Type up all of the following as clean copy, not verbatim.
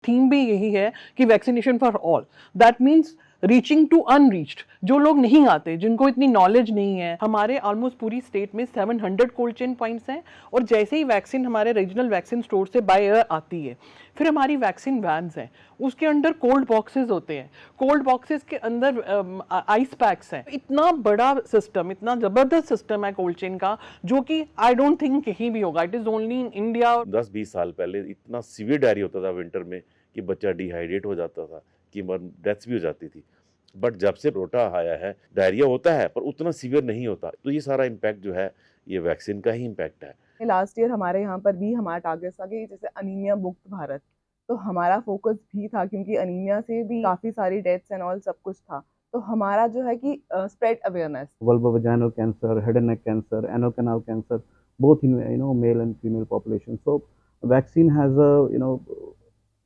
Theme भी यही है कि vaccination for all, that means reaching to unreached, जो लोग नहीं आते, जिनको इतनी नॉलेज नहीं है। हमारे ऑलमोस्ट पूरी स्टेट में 700 कोल्ड चेन पॉइंट्स हैं, और जैसे ही वैक्सीन हमारे रीजनल वैक्सीन स्टोर से बाय एयर आती है, फिर हमारी वैक्सीन वैन्स हैं, उसके अंदर कोल्ड बॉक्सेस होते हैं, कोल्ड बॉक्सेस के अंदर आइस पैक्स हैं। इतना बड़ा सिस्टम, इतना जबरदस्त सिस्टम है कोल्ड चेन का, जो कि आई डोंट थिंक कहीं भी होगा। It is only in India. 10-20 साल पहले इतना सीवियर डायरिया होता था विंटर में कि बच्चा डिहाइड्रेट हो जाता था, कि डेथ्स भी हो जाती थी। बट जब से रोटा आया है, डायरिया होता है पर उतना सीवियर नहीं होता। तो ये सारा इम्पैक्ट जो है ये वैक्सीन का ही इम्पैक्ट है। लास्ट ईयर हमारे यहाँ पर भी हमारा टारगेट था कि जैसे अनीमिया मुक्त भारत, तो हमारा फोकस भी था क्योंकि अनीमिया से भी काफी सारी डेथ्स एंड ऑल सब कुछ था। तो हमारा जो है कि spread awareness, vulvovaginal cancer, head and neck cancer, anal canal cancer, both in male and female population. So vaccine has a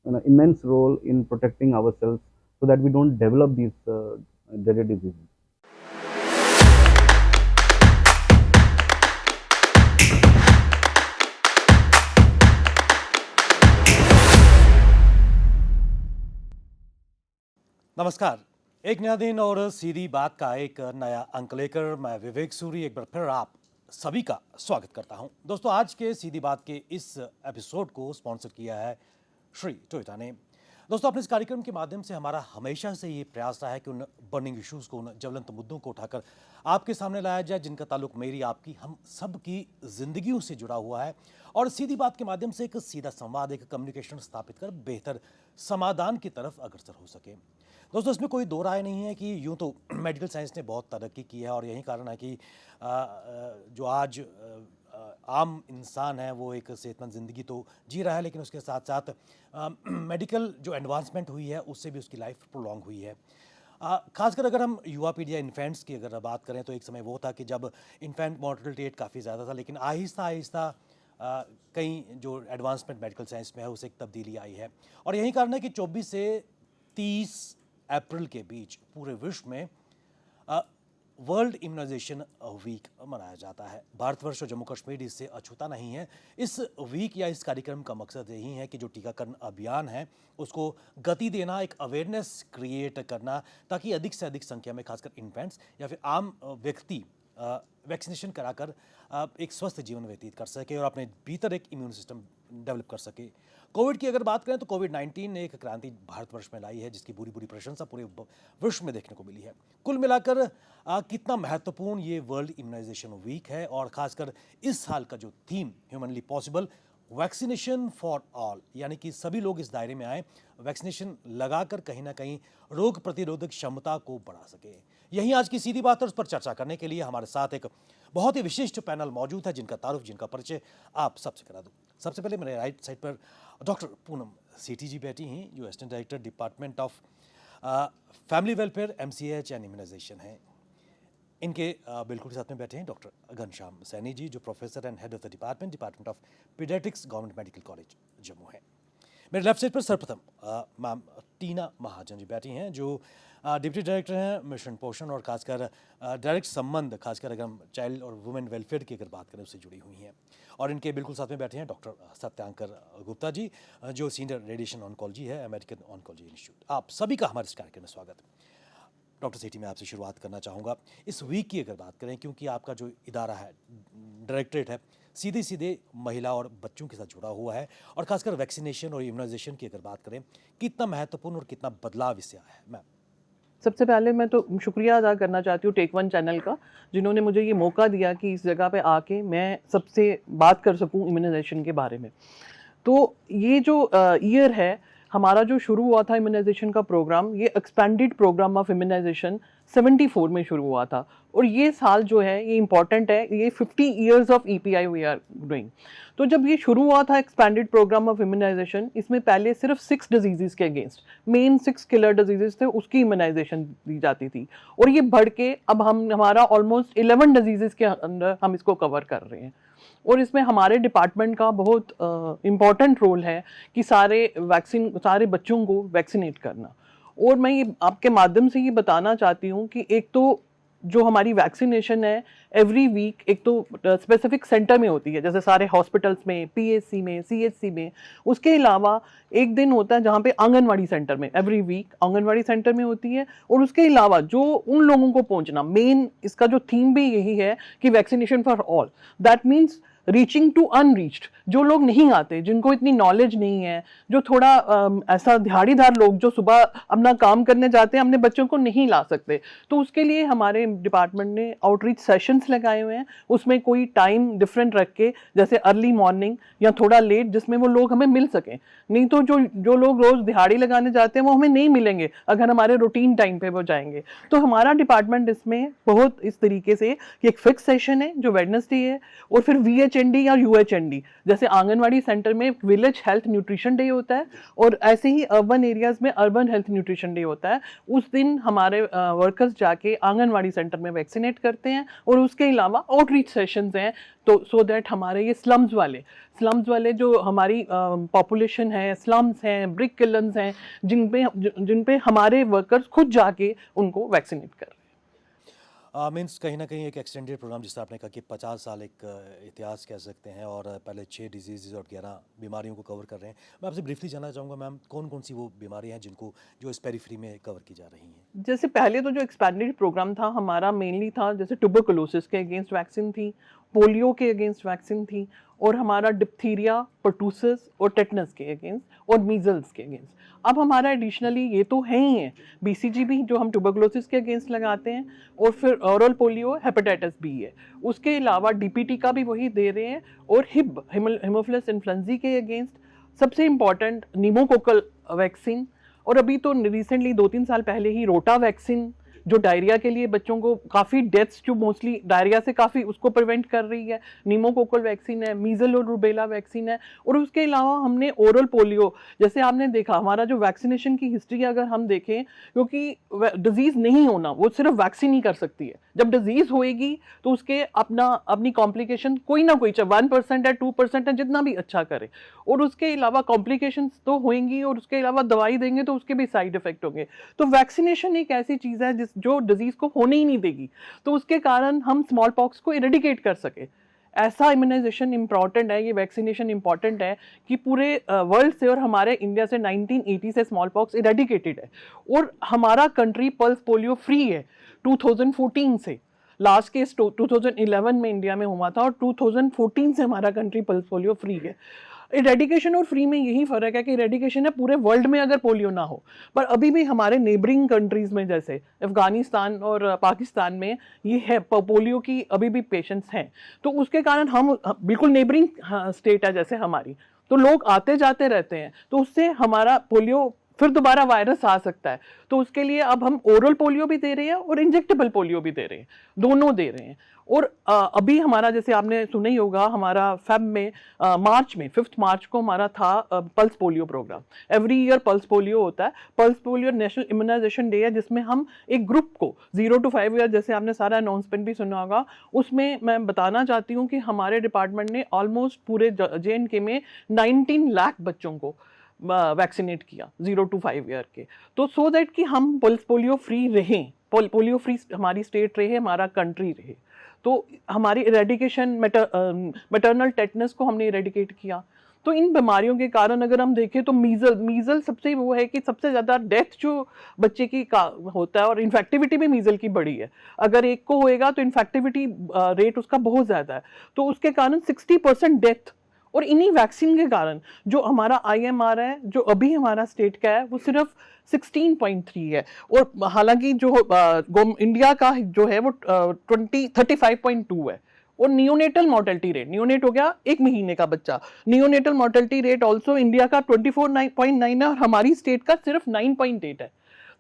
an immense role in protecting ourselves so that we don't develop these dreaded diseases. नमस्कार, एक नया दिन और सीधी बात का एक नया अंक लेकर मैं विवेक सूरी एक बार फिर आप सभी का स्वागत करता हूं। दोस्तों, आज के सीधी बात के इस एपिसोड को स्पॉन्सर किया है श्री टोयोटा ने। दोस्तों, अपने इस कार्यक्रम के माध्यम से हमारा हमेशा से ये प्रयास रहा है कि उन बर्निंग इश्यूज़ को, उन ज्वलंत मुद्दों को उठाकर आपके सामने लाया जाए जिनका ताल्लुक मेरी, आपकी, हम सब की जिंदगियों से जुड़ा हुआ है, और सीधी बात के माध्यम से एक सीधा संवाद, एक कम्युनिकेशन स्थापित कर बेहतर समाधान की तरफ अग्रसर हो सके। दोस्तों, इसमें कोई दो राय नहीं है कि यूँ तो मेडिकल साइंस ने बहुत तरक्की की है, और यही कारण है कि जो आज आम इंसान है वो एक सेहतमंद ज़िंदगी तो जी रहा है, लेकिन उसके साथ साथ मेडिकल जो एडवांसमेंट हुई है उससे भी उसकी लाइफ प्रोलॉन्ग हुई है। खासकर अगर हम युवा पीढ़ी या इन्फेंट्स की अगर बात करें तो एक समय वो था कि जब इन्फेंट मॉर्टलिटी रेट काफ़ी ज़्यादा था, लेकिन आहिस्ता आहिस्ता कई जो एडवांसमेंट मेडिकल साइंस में है उसे एक तब्दीली आई है, और यही कारण है कि 24 से 30 अप्रैल के बीच पूरे विश्व में वर्ल्ड इम्यूनाइजेशन वीक मनाया जाता है। भारतवर्ष और जम्मू कश्मीर इससे अछूता नहीं है। इस वीक या इस कार्यक्रम का मकसद यही है कि जो टीकाकरण अभियान है उसको गति देना, एक अवेयरनेस क्रिएट करना, ताकि अधिक से अधिक संख्या में खासकर इन्फेंट्स या फिर आम व्यक्ति वैक्सीनेशन कराकर एक स्वस्थ जीवन व्यतीत कर सके और अपने भीतर एक इम्यून सिस्टम डेवलप कर सके। कोविड की अगर बात करें तो कोविड-19 ने एक क्रांति भारतवर्ष में लाई है जिसकी पूरी पूरी प्रशंसा पूरे विश्व में देखने को मिली है। कुल मिलाकर कितना महत्वपूर्ण ये वर्ल्ड इम्यूनाइजेशन वीक है, और खासकर इस साल का जो theme humanly possible vaccination for all, यानी कि सभी लोग इस दायरे में आए, वैक्सीनेशन लगाकर कहीं ना कहीं रोग प्रतिरोधक क्षमता को बढ़ा सके। यही आज की सीधी बात है। उस पर चर्चा करने के लिए हमारे साथ एक बहुत ही विशिष्ट पैनल मौजूद है, जिनका तारुफ, जिनका परिचय आप सबसे करा दूं। सबसे पहले मेरे राइट साइड पर डॉक्टर पूनम सेठी जी बैठी हैं, जो assistant director department of family welfare, MCH and immunization हैं। इनके बिल्कुल साथ में बैठे हैं डॉक्टर घनश्याम सैनी जी, जो professor and head of the department of paediatrics, government medical college Jammu है। मेरे लेफ्ट साइड पर सर्वप्रथम मैम टीना महाजन जी बैठी हैं, जो डिप्टी डायरेक्टर हैं मिशन पोषण और खासकर डायरेक्ट संबंध, खासकर अगर हम चाइल्ड और वुमेन वेलफेयर की अगर बात करें उससे जुड़ी हुई हैं। और इनके बिल्कुल साथ में बैठे हैं डॉक्टर सत्यांकर गुप्ता जी, जो सीनियर रेडिएशन ऑन्कोलॉजी है, अमेरिकन ऑन्कोलॉजी इंस्टीट्यूट। आप सभी का हमारे इस कार्यक्रम में स्वागत है। डॉक्टर सेठी, मैं आपसे शुरुआत करना चाहूँगा इस वीक की अगर बात करें, क्योंकि आपका जो इदारा है, डायरेक्टरेट है, सीधे सीधे महिला और बच्चों के साथ जुड़ा हुआ है, और खासकर वैक्सीनेशन और इम्यूनाइजेशन की अगर बात करें, कितना महत्वपूर्ण और कितना बदलाव इससे आया है मैम? सबसे पहले मैं तो शुक्रिया अदा करना चाहती हूँ टेक वन चैनल का, जिन्होंने मुझे ये मौका दिया कि इस जगह पे आके मैं सबसे बात कर सकूँ इम्यूनाइजेशन के बारे में। तो ये जो ईयर है हमारा, जो शुरू हुआ था इम्यूनाइजेशन का प्रोग्राम, ये एक्सपेंडेड प्रोग्राम ऑफ इम्यूनाइजेशन 74 में शुरू हुआ था, और ये साल जो है ये इम्पॉर्टेंट है, ये 50 years of EPI we are doing. तो जब ये शुरू हुआ था एक्सपेंडेड प्रोग्राम ऑफ इम्यूनाइजेशन, इसमें पहले सिर्फ 6 डिजीज़ के अगेंस्ट, मेन 6 किलर डिजीज़ थे, उसकी इम्यूनाइजेशन दी जाती थी, और ये बढ़ के अब हमारा ऑलमोस्ट 11 डिजीज़ के अंदर हम इसको कवर कर रहे हैं। और इसमें हमारे डिपार्टमेंट का बहुत इम्पॉर्टेंट रोल है कि सारे बच्चों को वैक्सीनेट करना। और मैं ये आपके माध्यम से ये बताना चाहती हूँ कि एक तो जो हमारी वैक्सीनेशन है एवरी वीक एक तो स्पेसिफिक सेंटर में होती है, जैसे सारे हॉस्पिटल्स में, पीएचसी में, सीएचसी में। उसके अलावा एक दिन होता है जहाँ पे आंगनवाड़ी सेंटर में एवरी वीक आंगनवाड़ी सेंटर में होती है। और उसके अलावा जो उन लोगों को पहुंचना, मेन इसका जो थीम भी यही है कि vaccination for all, that means reaching to unreached, जो लोग नहीं आते, जिनको इतनी नॉलेज नहीं है, जो थोड़ा ऐसा दिहाड़ीदार लोग जो सुबह अपना काम करने जाते हैं, अपने बच्चों को नहीं ला सकते, तो उसके लिए हमारे डिपार्टमेंट ने आउटरीच सेशंस लगाए हुए हैं। उसमें कोई टाइम डिफरेंट रख के, जैसे अर्ली मॉर्निंग या थोड़ा लेट, जिसमें वो लोग हमें मिल सकें। नहीं तो जो लोग रोज दिहाड़ी लगाने जाते हैं वो हमें नहीं मिलेंगे अगर हमारे रूटीन टाइम पे वो जाएंगे। तो हमारा डिपार्टमेंट इसमें बहुत इस तरीके से कि एक फिक्स सेशन है जो वेडनेसडे है, और फिर VHND या UHND, जैसे आंगनवाड़ी सेंटर में विलेज हेल्थ न्यूट्रिशन डे होता है, और ऐसे ही अर्बन एरियाज में अर्बन हेल्थ न्यूट्रिशन डे होता है। उस दिन हमारे वर्कर्स जाके आंगनवाड़ी सेंटर में वैक्सीनेट करते हैं। और उसके अलावा आउटरीच सेशंस हैं, तो सो दैट हमारे ये स्लम्स वाले जो हमारी पॉपुलेशन है, स्लम्स हैं, ब्रिक किलन्स हैं, जिन पे हमारे वर्कर्स खुद जाके उनको वैक्सीनेट कर रहे हैं। मीन्स कहीं ना कहीं एक एक्सटेंडेड प्रोग्राम, जिससे आपने कहा कि 50 साल एक इतिहास कह सकते हैं, और पहले 6 डिजीज़ और 11 बीमारियों को कवर कर रहे हैं। मैं आपसे ब्रीफली जानना चाहूँगा मैम, कौन कौन सी वो बीमारियाँ हैं जिनको जो इस पेरिफेरी में कवर की जा रही हैं? जैसे पहले तो जो एक्सपैंडेड प्रोग्राम था हमारा मेनली था, जैसे ट्यूबरकुलोसिस के अगेंस्ट वैक्सीन थी, पोलियो के अगेंस्ट वैक्सीन थी, और हमारा डिप्थीरिया, पर्टूसिस और टेटनस के अगेंस्ट, और मीजल्स के अगेंस्ट। अब हमारा एडिशनली ये तो है ही है BCG भी, जो हम ट्यूबरकुलोसिस के अगेंस्ट लगाते हैं, और फिर ओरल पोलियो, हेपेटाइटिस बी है। उसके अलावा DPT का भी वही दे रहे हैं, और हेमोफिलस इन्फ्लुएंजा के अगेंस्ट सबसे इम्पॉर्टेंट निमोकोकल वैक्सीन, और अभी तो रिसेंटली 2-3 साल पहले ही रोटा वैक्सीन, जो डायरिया के लिए बच्चों को काफ़ी डेथ्स जो मोस्टली डायरिया से काफ़ी उसको प्रिवेंट कर रही है, निमोकोकल वैक्सीन है, मीजल और रूबेला वैक्सीन है। और उसके अलावा हमने ओरल पोलियो, जैसे आपने देखा हमारा जो वैक्सीनेशन की हिस्ट्री अगर हम देखें, क्योंकि डिजीज़ नहीं होना वो सिर्फ वैक्सीन ही कर सकती है। जब डिजीज़ होएगी तो उसके अपनी कॉम्प्लिकेशन कोई ना कोई, चाहे 1% है, 2% है, जितना भी अच्छा करे, और उसके अलावा कॉम्प्लिकेशंस तो होंगी, और उसके अलावा दवाई देंगे तो उसके भी साइड इफेक्ट होंगे। तो वैक्सीनेशन एक ऐसी चीज़ है जो डिजीज़ को होने ही नहीं देगी, तो उसके कारण हम स्मॉल पॉक्स को इरेडिकेट कर सके। ऐसा इम्यूनाइजेशन इंपॉर्टेंट है, ये वैक्सीनेशन इंपॉर्टेंट है कि पूरे वर्ल्ड से और हमारे इंडिया से 1980 से स्मॉल पॉक्स इरेडिकेटेड है, और हमारा कंट्री पल्स पोलियो फ्री है 2014 से। लास्ट केस 2011 में इंडिया में हुआ था, और 2014 से हमारा कंट्री पल्स पोलियो फ्री है। इरेडिकेशन और फ्री में यही फर्क है कि इरेडिकेशन है पूरे वर्ल्ड में अगर पोलियो ना हो, पर अभी भी हमारे नेबरिंग कंट्रीज में जैसे अफगानिस्तान और पाकिस्तान में ये है, पोलियो की अभी भी पेशेंट्स हैं। तो उसके कारण हम बिल्कुल नेबरिंग स्टेट है जैसे हमारी, तो लोग आते जाते रहते हैं, तो उससे हमारा पोलियो फिर दोबारा वायरस आ सकता है। तो उसके लिए अब हम ओरल पोलियो भी दे रहे हैं और इंजेक्टेबल पोलियो भी दे रहे हैं, दोनों दे रहे हैं। और अभी हमारा, जैसे आपने सुना ही होगा, हमारा फेब में मार्च में 5 मार्च को हमारा था pulse polio programme. Every year pulse polio होता है। Pulse polio national immunization day है, जिसमें हम एक ग्रुप को 0 to 5 ईयर, जैसे आपने सारा अनाउंसमेंट भी सुना होगा, उसमें मैं बताना चाहती हूँ कि हमारे डिपार्टमेंट ने ऑलमोस्ट पूरे JNK में 19 लाख बच्चों को वैक्सीनेट किया 0 to 5 ईयर के। तो सो दैट कि हम पल्स पोलियो फ्री रहें, पोलियो फ्री हमारी स्टेट रहे, हमारा कंट्री रहे। तो हमारी इरेडिकेशन, मैटरनल टेटनस को हमने इरेडिकेट किया। तो इन बीमारियों के कारण अगर हम देखें तो मीजल सबसे वो है कि सबसे ज़्यादा डेथ जो बच्चे की का होता है, और इन्फेक्टिविटी भी मीजल की बड़ी है। अगर एक को होएगा तो इन्फेक्टिविटी रेट उसका बहुत ज़्यादा है, तो उसके कारण 60% डेथ। और इन्हीं वैक्सीन के कारण जो हमारा IMR है, जो अभी हमारा स्टेट का है, वो सिर्फ 16.3 है, और हालांकि जो इंडिया का जो है वो 35.2 है। और नियोनेटल मॉर्टेलिटी रेट, नियोनेट हो गया 1 महीने का बच्चा, neonatal mortality rate also India का 24.9 है, और हमारी स्टेट का सिर्फ 9.8 है।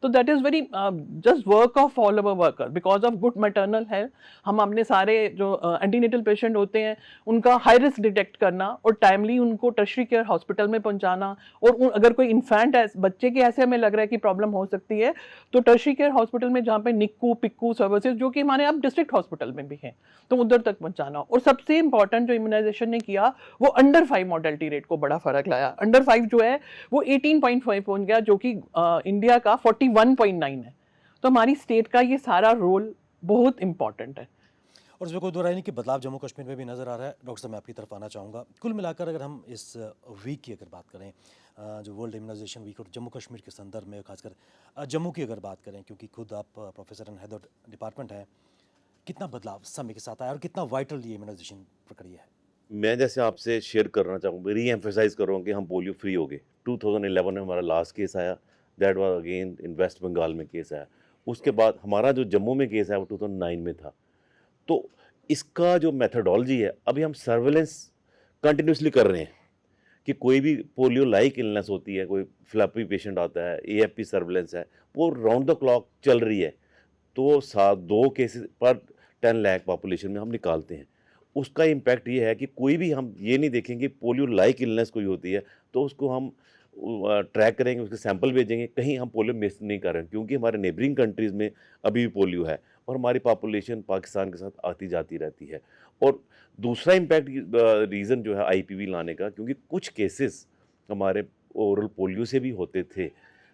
तो that is very just work of all our worker because of good maternal health. हम अपने सारे जो एंटीनेटल पेशेंट होते हैं उनका हाई रिस्क डिटेक्ट करना, और टाइमली उनको टर्शरी केयर हॉस्पिटल में पहुंचाना, और अगर कोई इन्फेंट है, बच्चे के ऐसे हमें लग रहा है कि प्रॉब्लम हो सकती है, तो टर्शरी केयर हॉस्पिटल में जहाँ पे निक्कू पिक्कू सर्विसेज जो कि हमारे अब डिस्ट्रिक्ट हॉस्पिटल में भी हैं, तो उधर तक पहुंचाना। और सबसे इंपॉर्टेंट जो इम्यूनाइजेशन ने किया वो अंडर 5 मॉर्टेलिटी रेट को बड़ा फर्क लाया। अंडर 5 जो है वो 18.5 पहुंच गया, जो कि इंडिया का 41.9 है। तो हमारी स्टेट का ये सारा रोल बहुत इम्पॉर्टेंट है। और इसमें कोई दो राय नहीं कि बदलाव जम्मू कश्मीर में भी नज़र आ रहा है। डॉक्टर साहब, मैं आपकी तरफ आना चाहूँगा। कुल मिलाकर अगर हम इस वीक की अगर बात करें, जो वर्ल्ड इम्यूनाइजेशन वीक और जम्मू कश्मीर के संदर्भ में खासकर जम्मू की अगर बात करें, क्योंकि खुद आप professor and head of department हैं, कितना बदलाव समय के साथ आया और कितना वाइटल ये इम्यूनाइजेशन प्रक्रिया है? मैं जैसे आपसे शेयर करना चाहूँगा, री एम्फेसाइज करूँगा कि हम पोलियो फ्री हो गए। 2011 में हमारा लास्ट केस आया, that was again in West Bengal में केस आया। उसके बाद हमारा जो जम्मू में केस आया वो 2009 में था। तो इसका जो मेथडोलॉजी है, अभी हम सर्वेलेंस कंटिन्यूसली कर रहे हैं कि कोई भी पोलियो लाइक इलनेस होती है, कोई फ्लैपी पेशेंट आता है, एएफपी सर्वेलेंस है, वो राउंड द क्लॉक चल रही है। तो 2 केसेस पर 10 लाख पॉपुलेशन में हम निकालते हैं। उसका इम्पैक्ट ये है कि कोई भी हम ये नहीं देखेंगे पोलियो लाइक इलनेस कोई होती है तो उसको हम ट्रैक करेंगे, उसके सैंपल भेजेंगे, कहीं हम पोलियो मिस नहीं कर रहे हैं, क्योंकि हमारे नेबरिंग कंट्रीज़ में अभी भी पोलियो है और हमारी पॉपुलेशन पाकिस्तान के साथ आती जाती रहती है। और दूसरा इम्पैक्ट रीज़न जो है आईपीवी लाने का, क्योंकि कुछ केसेस हमारे ओरल पोलियो से भी होते थे,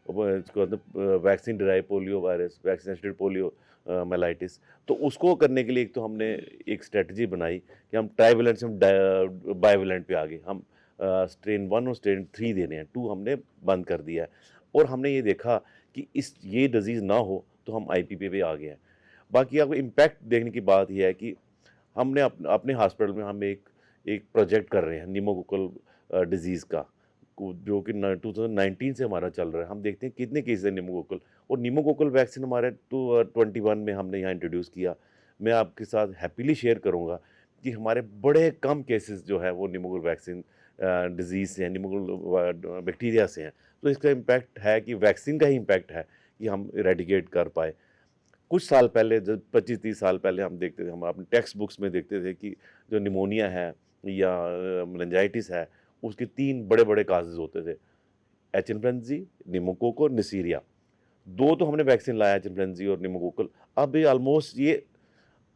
vaccine derive polio virus, vaccinated polio mellitus. तो उसको करने के लिए एक तो हमने एक स्ट्रेटजी बनाई कि हम ट्राइवेलेंट से हम बाइवेलेंट पे आ गए। हम स्ट्रेन 1 और स्ट्रेन 3 दे रहे हैं, 2 हमने बंद कर दिया है। और हमने ये देखा कि ये डिजीज़ ना हो तो हम आईपीवी पे आ गए हैं। बाकी आपको इम्पैक्ट देखने की बात यह है कि हमने अपने हॉस्पिटल में हम एक प्रोजेक्ट कर रहे हैं निमोकोकल डिजीज़ का, जो कि 2019 से हमारा चल रहा है। हम देखते हैं कितने केसेस हैं निमोकोकल, और निमोकोकल वैक्सीन हमारे 21 में हमने यहाँ इंट्रोड्यूस किया। मैं आपके साथ हैप्पीली शेयर करूँगा कि हमारे बड़े कम केसेस जो है वो निमोकोकल वैक्सीन डिजीज़ से हैं, निमोकोकल बैक्टीरिया से हैं। तो इसका इम्पैक्ट है कि वैक्सीन का ही इम्पैक्ट है कि हम इरेडिकेट कर पाए। कुछ साल पहले, जब 25-30 साल पहले हम देखते थे, हम अपने टेक्स्ट बुक्स में देखते थे कि जो निमोनिया है या मेनिंजाइटिस है, उसके 3 बड़े-बड़े काजेज़ होते थे, एच इन्फ्लुएंजी, निमोकोक और निसीरिया। 2 तो हमने वैक्सीन लाया, एच इन्फ्लुएंजी और निमोकोकल। अब ये ऑलमोस्ट ये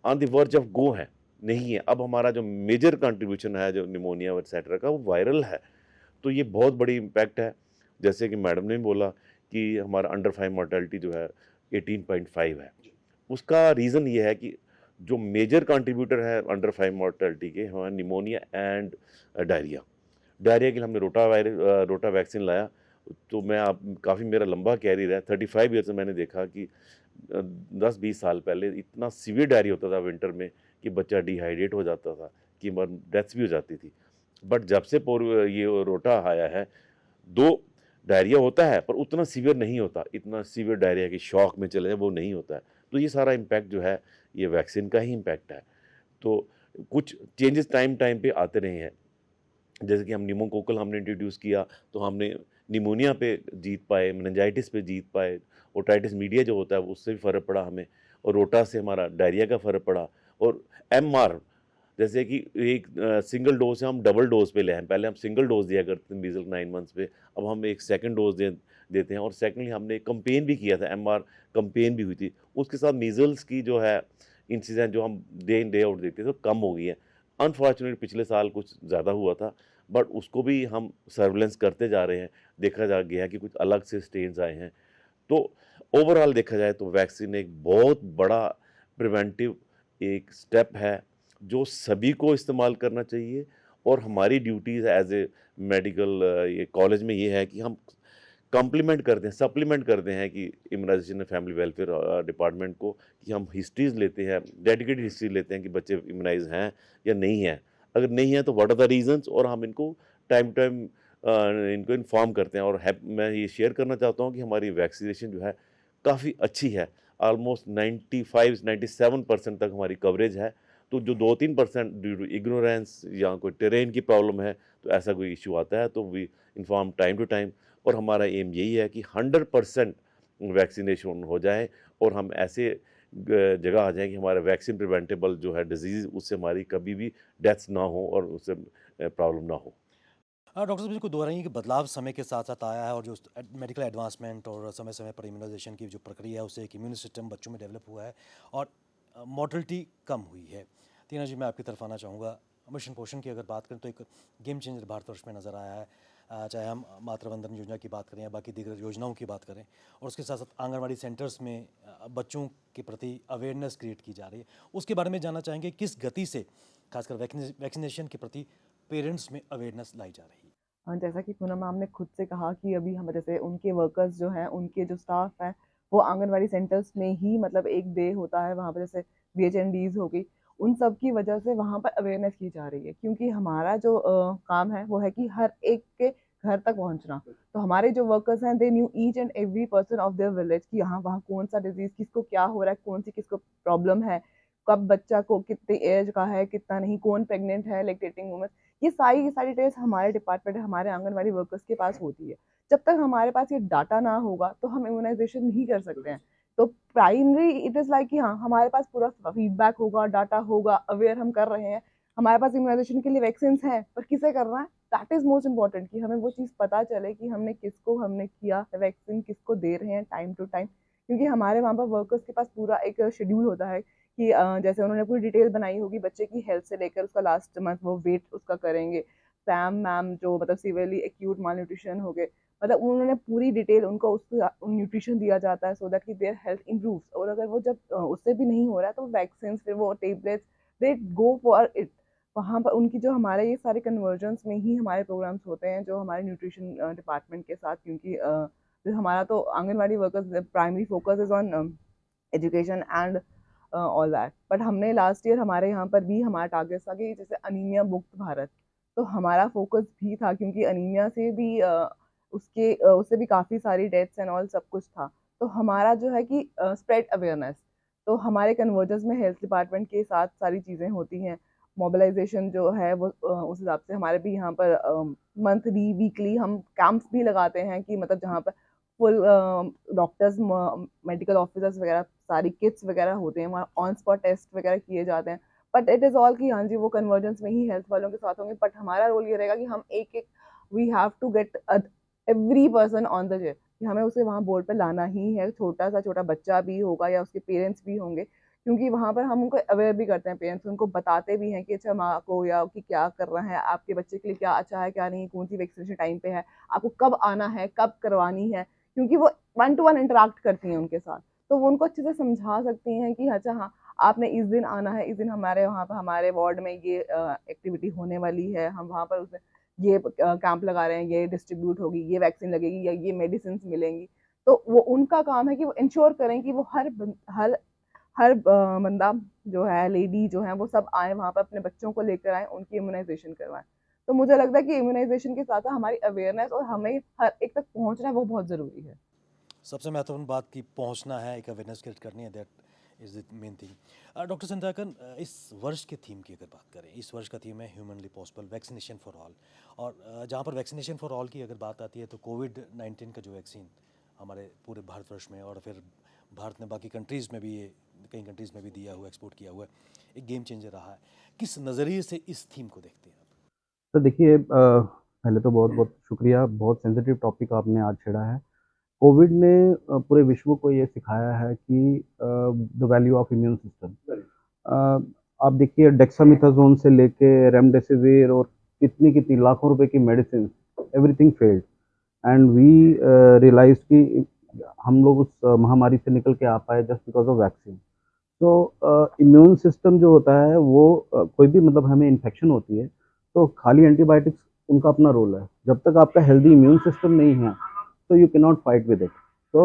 on the verge of go है, नहीं है। अब हमारा जो मेजर कंट्रीब्यूशन है जो निमोनिया एक्सेट्रा का, वो वायरल है। तो ये बहुत बड़ी इम्पैक्ट है। जैसे कि मैडम ने बोला कि हमारा अंडर 5 मोर्टेलिटी जो है 18.5 है। उसका रीज़न ये है कि जो मेजर कंट्रीब्यूटर है अंडर 5 मोर्टेलिटी के, हमारा निमोनिया एंड डायरिया। डायरिया के लिए हमने रोटा वैक्सीन लाया। तो मैं आप काफ़ी मेरा लंबा कैरियर है, 35 ईयर से मैंने देखा कि 10-20 साल पहले इतना सीवियर डायरिया होता था विंटर में कि बच्चा डिहाइड्रेट हो जाता था, कि डेथ्स भी हो जाती थी। बट जब से ये रोटा आया है, 2 डायरिया होता है पर उतना सीवियर नहीं होता, इतना सीवियर डायरिया की शॉक में चले जाए वो नहीं होता है। तो ये सारा इम्पैक्ट जो है ये वैक्सीन का ही इम्पैक्ट है। तो कुछ चेंजेस टाइम पे आते रहे हैं। जैसे कि हम निमोकोकल हमने इंट्रोड्यूस किया तो हमने निमोनिया पे जीत पाए, मेनिंजाइटिस पे जीत पाए, ओटाइटिस मीडिया जो होता है उससे भी फ़र्क पड़ा हमें, और रोटा से हमारा डायरिया का फ़र्क पड़ा। और एमआर, जैसे कि एक सिंगल डोज से हम डबल डोज पे ले आए। पहले हम सिंगल डोज दिया करते थे मीज़ल्स 9 मंथ्स पे, अब हम एक सेकंड डोज देते हैं। और सेकंडली हमने कंपेन भी किया था, एमआर कंपेन भी हुई थी। उसके साथ मीज़ल्स की जो है इंसिडेंट जो हम डे इन डे आउट देखते थे तो कम हो गई है। अनफॉर्चुनेटली पिछले साल कुछ ज़्यादा हुआ था, बट उसको भी हम सर्वेलेंस करते जा रहे हैं। देखा जा गया कि कुछ अलग से स्ट्रेन्स आए हैं। तो ओवरऑल देखा जाए तो वैक्सीन एक बहुत बड़ा प्रिवेंटिव एक स्टेप है जो सभी को इस्तेमाल करना चाहिए। और हमारी ड्यूटीज़ एज ए मेडिकल ये कॉलेज में ये है कि हम कॉम्प्लीमेंट करते हैं, सप्लीमेंट करते हैं कि immunization and family welfare department को, कि हम हिस्ट्रीज़ लेते हैं, डेडिकेटेड हिस्ट्री लेते हैं कि बच्चे इम्यूनाइज हैं या नहीं हैं। अगर नहीं है तो व्हाट आर द रीजंस, और हम इनको टाइम टू टाइम इनको इन्फॉर्म करते हैं। और मैं ये शेयर करना चाहता हूँ कि हमारी वैक्सीनेशन जो है काफ़ी अच्छी है, ऑलमोस्ट 95-97% तक हमारी कवरेज है। तो जो 2-3% ड्यू टू इग्नोरेंस या कोई टेरेन की प्रॉब्लम है तो ऐसा कोई इशू आता है तो we inform time to time. और हमारा एम यही है कि 100% वैक्सीनेशन हो जाए और हम ऐसे जगह आ जाएँ कि हमारा वैक्सीन प्रिवेंटेबल जो है डिजीज़, उससे हमारी कभी भी डेथ्स ना हो और उससे प्रॉब्लम ना हो। डॉक्टर साहब, इसको दोहराइए कि बदलाव समय के साथ साथ आया है और जो मेडिकल एडवांसमेंट और समय समय पर इम्यूनाइजेशन की जो प्रक्रिया है उससे एक इम्यून सिस्टम बच्चों में डेवलप हुआ है और मॉर्टलिटी कम हुई है। तीना जी, मैं आपकी तरफ आना चाहूँगा। मिशन पोषण की अगर बात करें तो एक गेम चेंजर भारतवर्ष में नज़र आया है। चाहे हम मातृ वंदन योजना की बात करें या बाकी दीगर योजनाओं की बात करें, और उसके साथ साथ आंगनवाड़ी सेंटर्स में बच्चों के प्रति अवेयरनेस क्रिएट की जा रही है, उसके बारे में जानना चाहेंगे किस गति से खासकर वैक्सीनेशन के प्रति पेरेंट्स में अवेयरनेस लाई जा रही है। जैसा कि पूनम मैम ने खुद से कहा कि अभी हम जैसे उनके वर्कर्स जो हैं, उनके जो स्टाफ हैं, वो आंगनवाड़ी सेंटर्स में ही मतलब एक डे होता है वहाँ पर, जैसे BHNDs हो गई, उन सब की वजह से वहाँ पर अवेयरनेस की जा रही है, क्योंकि हमारा जो काम है वो है कि हर एक के घर तक पहुँचना। तो हमारे जो वर्कर्स हैं, they knew each and every person of their village कि यहाँ वहाँ कौन सा डिजीज किसको क्या हो रहा है, कौन सी किसको प्रॉब्लम है, कब बच्चा को कितनी एज का है, कितना नहीं, कौन प्रेग्नेंट है, लैक्टेटिंग वुमन, ये सारी डिटेल्स हमारे डिपार्टमेंट, हमारे आंगनवाड़ी वर्कर्स के पास होती है। जब तक हमारे पास ये डाटा ना होगा तो हम इम्यूनाइजेशन नहीं कर सकते हैं। तो प्राइमरी इट इज़ लाइक कि हाँ, हमारे पास पूरा फीडबैक होगा, डाटा होगा, अवेयर हम कर रहे हैं, हमारे पास इम्यूनाइजेशन के लिए वैक्सीन हैं, पर किसे करना है, दैट इज़ मोस्ट इंपॉर्टेंट, कि हमें वो चीज़ पता चले कि हमने किया है वैक्सीन, किसको दे रहे हैं टाइम टू टाइम। क्योंकि हमारे वहाँ पर वर्कर्स के पास पूरा एक शेड्यूल होता है कि जैसे उन्होंने पूरी डिटेल बनाई होगी बच्चे की हेल्थ से लेकर उसका लास्ट मंथ वो वेट उसका करेंगे, सैम मैम जो मतलब सीवियरली एक्यूट माल न्यूट्रिशन हो गए, मतलब उन्होंने पूरी डिटेल उनको उसको न्यूट्रिशन दिया जाता है सो दैट कि देयर हेल्थ इम्प्रूव्स। और अगर वो जब उससे भी नहीं हो रहा है तो वैक्सीन, फिर वो tablets, they go for it. वहाँ पर उनकी जो हमारे ये सारे कन्वर्जन्स में ही हमारे प्रोग्राम्स होते हैं जो हमारे न्यूट्रिशन डिपार्टमेंट के साथ, क्योंकि जो हमारा तो anganwadi workers primary focus is on education and all that. But हमने लास्ट ईयर हमारे यहाँ पर भी हमारा टारगेट था कि जैसे अनीमिया मुक्त भारत, तो हमारा फोकस भी था, क्योंकि अनीमिया से भी उससे भी काफ़ी सारी डेथ्स एंड ऑल सब कुछ था। तो हमारा जो है कि स्प्रेड अवेयरनेस, तो हमारे कन्वर्जन्स में हेल्थ डिपार्टमेंट के साथ सारी चीज़ें होती हैं। मोबिलाइजेशन जो है वो उस हिसाब से हमारे भी यहाँ पर मंथली वीकली हम कैंप्स भी लगाते हैं कि मतलब जहाँ पर फुल डॉक्टर्स, मेडिकल ऑफिसर्स वगैरह, सारी किट्स वगैरह होते हैं वहाँ, ऑन स्पॉट टेस्ट वगैरह किए जाते हैं। बट इट इज़ ऑल कि हाँ जी वो कन्वर्जेंस में ही हेल्थ वालों के साथ होंगे, बट हमारा रोल ये रहेगा कि हम एक एक we have to get every person on the chair, कि हमें उसे वहाँ बोर्ड पर लाना ही है, छोटा बच्चा भी होगा या उसके पेरेंट्स भी होंगे, क्योंकि वहाँ पर हम उनको अवेयर भी करते हैं, पेरेंट्स उनको बताते भी हैं कि अच्छा माँ को या कि क्या करना है, आपके बच्चे के लिए क्या अच्छा है क्या नहीं, कौन सी वैक्सीनेशन टाइम पे है, आपको कब आना है, कब करवानी है, क्योंकि वो 1 to 1 इंटरेक्ट करती हैं उनके साथ, तो वो उनको अच्छे से समझा सकती हैं कि अच्छा हाँ आपने इस दिन आना है, इस दिन हमारे वहाँ पर हमारे वार्ड में ये एक्टिविटी होने वाली है, हम वहाँ पर उसे ये कैंप लगा रहे हैं, ये डिस्ट्रीब्यूट होगी, ये वैक्सीन लगेगी या ये मेडिसिन मिलेंगी। तो वो उनका काम है कि वो इंश्योर करें कि वो हर बंदा जो है, लेडी जो है, वो सब आए वहाँ पर अपने बच्चों को लेकर आए, उनकी इम्यूनाइजेशन करवाएं। तो मुझे लगता है कि इम्यूनाइजेशन के साथ हमारी अवेयरनेस और हमें हर एक तक पहुँचना है वो बहुत ज़रूरी है। सबसे महत्वपूर्ण बात की पहुंचना है, एक अवेयरनेस क्रिएट करनी है, that is the main thing. Doctor Sandhyakan, इस वर्ष के थीम की अगर बात करें, इस वर्ष का थीम है humanly possible vaccination for all, और जहाँ पर वैक्सीनेशन फॉर ऑल की अगर बात आती है तो कोविड-19 का जो वैक्सीन हमारे पूरे भारतवर्ष में और फिर भारत ने बाकी कंट्रीज़ में भी, ये कई कंट्रीज़ में भी दिया हुआ, एक्सपोर्ट किया हुआ है, एक गेम चेंजर रहा है। किस नज़रिए से इस थीम को देखते हैं आप? तो देखिए, पहले तो बहुत बहुत शुक्रिया, बहुत सेंसिटिव टॉपिक आपने आज छेड़ा है। कोविड ने पूरे विश्व को ये सिखाया है कि the value of immune system. आप देखिए, डेक्सामेथासोन से लेके रेमडेसिविर और कितनी कितनी लाखों रुपए की medicine, everything failed, and we realize कि हम लोग उस महामारी से निकल के आ पाए जस्ट बिकॉज ऑफ वैक्सीन। तो इम्यून सिस्टम जो होता है वो कोई भी मतलब हमें इन्फेक्शन होती है तो खाली एंटीबायोटिक्स उनका अपना रोल है। जब तक आपका हेल्दी इम्यून सिस्टम नहीं है so you cannot fight with it. So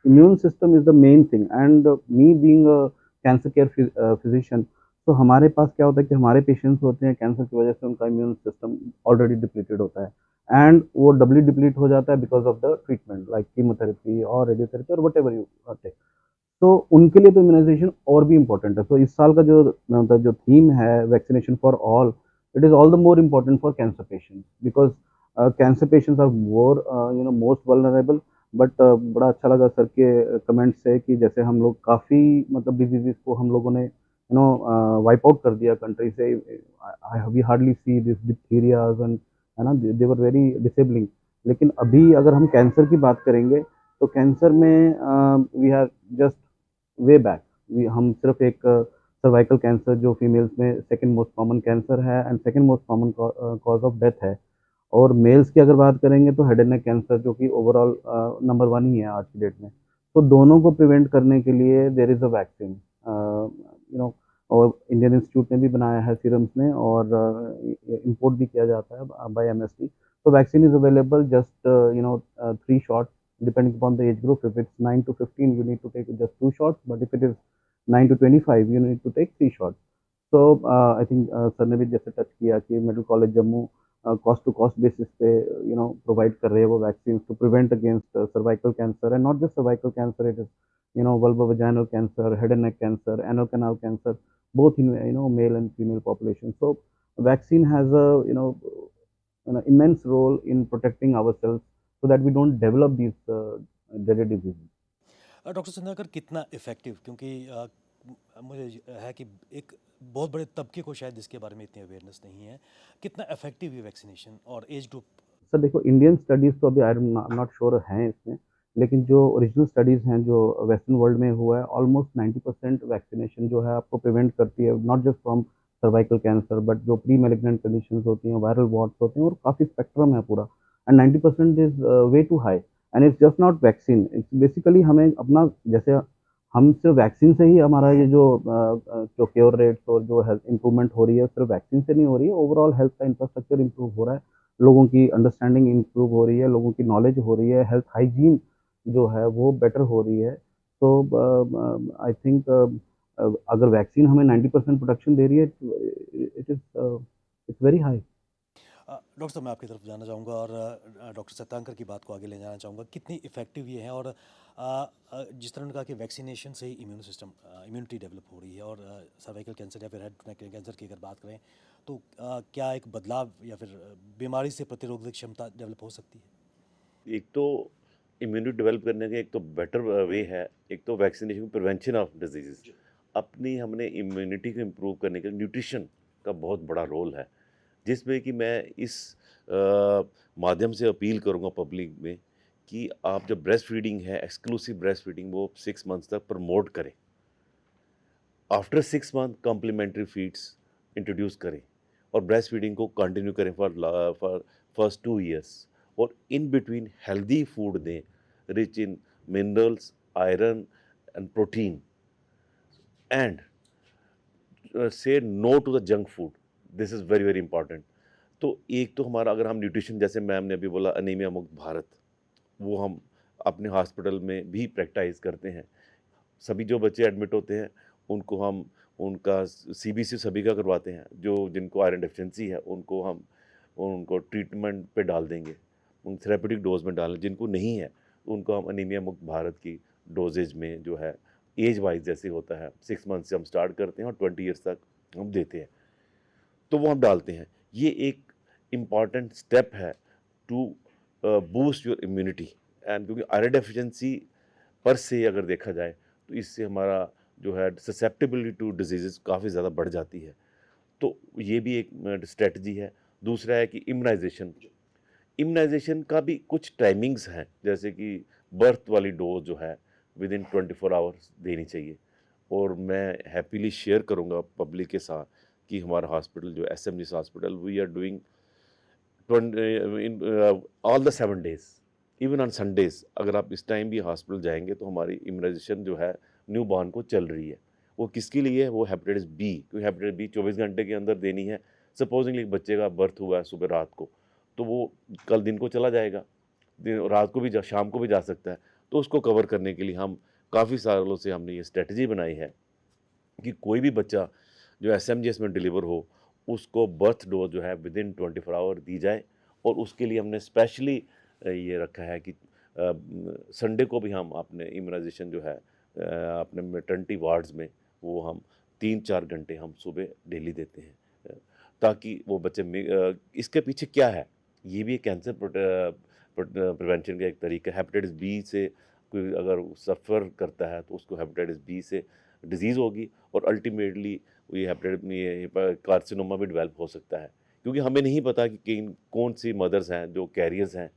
immune system is the main thing, and me being a cancer care physician, तो हमारे पास क्या होता है कि हमारे पेशेंट्स होते हैं कैंसर की वजह से उनका इम्यून सिस्टम ऑलरेडी डिप्लीटेड होता है, एंड वो डबली डिप्लीट हो जाता है because of the treatment like chemotherapy और रेडियोथेरेपी और वट एवर यू टेक। तो उनके लिए तो इम्यूनाइजेशन और भी इम्पोर्टेंट है। तो इस साल का जो मतलब जो थीम है vaccination for all, it is all the more important for cancer patients because cancer patients are more most vulnerable. But बड़ा अच्छा लगा सर के कमेंट से कि जैसे हम लोग काफ़ी मतलब डिजीज़ को हम लोगों ने वाइप आउट कर दिया कंट्री से। We hardly see this diphtherias and है ना, दे वर वेरी डिसेबलिंग। लेकिन अभी अगर हम कैंसर की बात करेंगे तो कैंसर में we are just way back. हम सिर्फ एक सर्वाइकल कैंसर जो फीमेल्स में सेकंड मोस्ट कॉमन कैंसर है and second most common cause of death है, और मेल्स की अगर बात करेंगे तो हेड एंड नेक कैंसर जो कि ओवरऑल नंबर 1 ही है आज की डेट में। तो दोनों को प्रिवेंट करने के लिए देयर इज़ अ वैक्सीन, और इंडियन इंस्टीट्यूट ने भी बनाया है सीरम्स में, और इंपोर्ट भी किया जाता है by MSD. So vaccine is available, just 3 shots depending upon the age group. If it's 9 to 15, you need to take just 2 shots, but if it is 9 to 25, you need to take 3 shots. So I think sir ने भी जैसे touch किया कि medical college Jammu cost to cost basis पे provide कर रहे हैं वो vaccine to prevent against cervical cancer, and not just cervical cancer, it is vulvovaginal cancer, head and neck cancer, anal canal cancer, both in male and female population. So vaccine has a an immense role in protecting ourselves so that we don't develop these dreaded diseases. Doctor Chandrakar, कितना effective, क्योंकि मुझे है कि एक बहुत बड़े तबके को शायद इसके बारे में इतनी अवेयरनेस नहीं है, कितना इफ़ेक्टिव है वैक्सीनेशन और एज ग्रुप? सर देखो, इंडियन स्टडीज़ तो अभी आई एम नॉट श्योर हैं इसमें, लेकिन जो ओरिजिनल स्टडीज़ हैं जो वेस्टर्न वर्ल्ड में हुआ है, ऑलमोस्ट 90% वैक्सीनेशन जो है आपको प्रिवेंट करती है, not just from cervical cancer, but जो प्री मेलिग्नेंट कंडीशंस होती हैं, वायरल वॉर्ड्स होते हैं, और काफ़ी स्पेक्ट्रम है पूरा, and 90% is way too high, and it's just not vaccine, it's basically हमें अपना, जैसे हम सिर्फ वैक्सीन से ही हमारा ये जो क्योर रेट्स और जो हेल्थ इंप्रूवमेंट हो रही है, सिर्फ वैक्सीन से नहीं हो रही है, ओवरऑल हेल्थ का इंफ्रास्ट्रक्चर इंप्रूव हो रहा है, लोगों की अंडरस्टैंडिंग इंप्रूव हो रही है, लोगों की नॉलेज हो रही है, हेल्थ हाइजीन जो है वो बेटर हो रही है। तो आई थिंक अगर वैक्सीन हमें 90% प्रोटेक्शन दे रही है, इट्स वेरी हाई। डॉक्टर साहब, मैं आपकी तरफ जाना चाहूँगा और डॉक्टर सत्यांकर की बात को आगे ले जाना चाहूँगा, कितनी इफ़ेक्टिव ये है, और जिस तरह ने कहा कि वैक्सीनेशन से ही इम्यूनिटी डेवलप हो रही है, और सर्वाइकल कैंसर या फिर हेड नेक कैंसर की अगर बात करें तो क्या एक बदलाव या फिर बीमारी से प्रतिरोधक क्षमता डेवलप हो सकती है? एक तो इम्यूनिटी डेवलप करने का एक तो बेटर वे है, एक तो वैक्सीनेशन, प्रिवेंशन ऑफ डिजीज़। अपनी हमने इम्यूनिटी को इम्प्रूव करने के लिए न्यूट्रिशन का बहुत बड़ा रोल है, जिसमें कि मैं इस माध्यम से अपील करूंगा पब्लिक में कि आप जब ब्रेस्ट फीडिंग है, एक्सक्लूसिव ब्रेस्ट फीडिंग, वो 6 मंथ्स तक प्रमोट करें। After 6 month complementary feeds introduce करें और ब्रेस्ट फीडिंग को कंटिन्यू करें फॉर फर्स्ट 2 इयर्स, और इन बिटवीन हेल्दी फूड दें, rich in minerals, iron and protein, and say no to the junk food. This is very very important. तो एक तो हमारा, अगर हम न्यूट्रिशन, जैसे मैम ने अभी बोला अनीमिया मुक्त भारत, वो हम अपने हॉस्पिटल में भी प्रैक्टिस करते हैं। सभी जो बच्चे एडमिट होते हैं उनको हम उनका सीबीसी सभी का करवाते हैं, जो जिनको आयरन डेफिशिएंसी है उनको ट्रीटमेंट पे डाल देंगे, उन थेरेपेटिक डोज में डालें। जिनको नहीं है उनको हम अनीमिया मुक्त भारत की डोजेज में जो है एज वाइज जैसे होता है 6 मंथ से हम स्टार्ट करते हैं और 20 ईयर्स तक हम देते हैं, तो वो हम डालते हैं। ये एक इम्पॉर्टेंट स्टेप है to boost your immunity, and क्योंकि आयरन डेफिशिएंसी पर से अगर देखा जाए तो इससे हमारा जो है ससेप्टेबिलिटी टू डिजीज़ काफ़ी ज़्यादा बढ़ जाती है। तो ये भी एक स्ट्रेटजी है। दूसरा है कि इम्यूनाइजेशन का भी कुछ टाइमिंग्स हैं, जैसे कि बर्थ वाली डोज जो है विद इन 24 आवर्स देनी चाहिए। और मैं हैप्पीली शेयर करूंगा पब्लिक के साथ कि हमारा हॉस्पिटल जो SMG hospital, we are doing all the 7 days, even on Sundays. अगर आप इस टाइम भी हॉस्पिटल जाएंगे तो हमारी इम्यूनाइजेशन जो है न्यू बॉर्न को चल रही है। वो किसके लिए है? वो हेपेटाइटिस बी, क्योंकि हेपेटाइटिस बी 24 घंटे के अंदर देनी है। सपोजिंगली बच्चे का बर्थ हुआ है सुबह रात को, तो वो कल दिन को चला जाएगा, रात को भी शाम को भी जा सकता है। तो उसको कवर करने के लिए हम काफ़ी सालों से हमने ये स्ट्रेटजी बनाई है कि कोई भी बच्चा जो एसएमजीएस में डिलीवर हो उसको बर्थ डोज जो है विद इन 24 आवर दी जाए। और उसके लिए हमने स्पेशली ये रखा है कि संडे को भी हम अपने इम्यूनाइजेशन जो है अपने मैटरनिटी वार्ड्स में वो हम 3-4 घंटे हम सुबह डेली देते हैं, ताकि वो बच्चे इसके पीछे क्या है, ये भी कैंसर प्रिवेंशन का एक तरीका है। हेपेटाइटिस बी से कोई अगर सफ़र करता है तो उसको हेपेटाइटिस बी से डिजीज़ होगी और अल्टीमेटली ये हेपेटाइटिस कार्सिनोमा भी डेवलप हो सकता है, क्योंकि हमें नहीं पता कि कौन सी मदर्स हैं जो कैरियर्स हैं।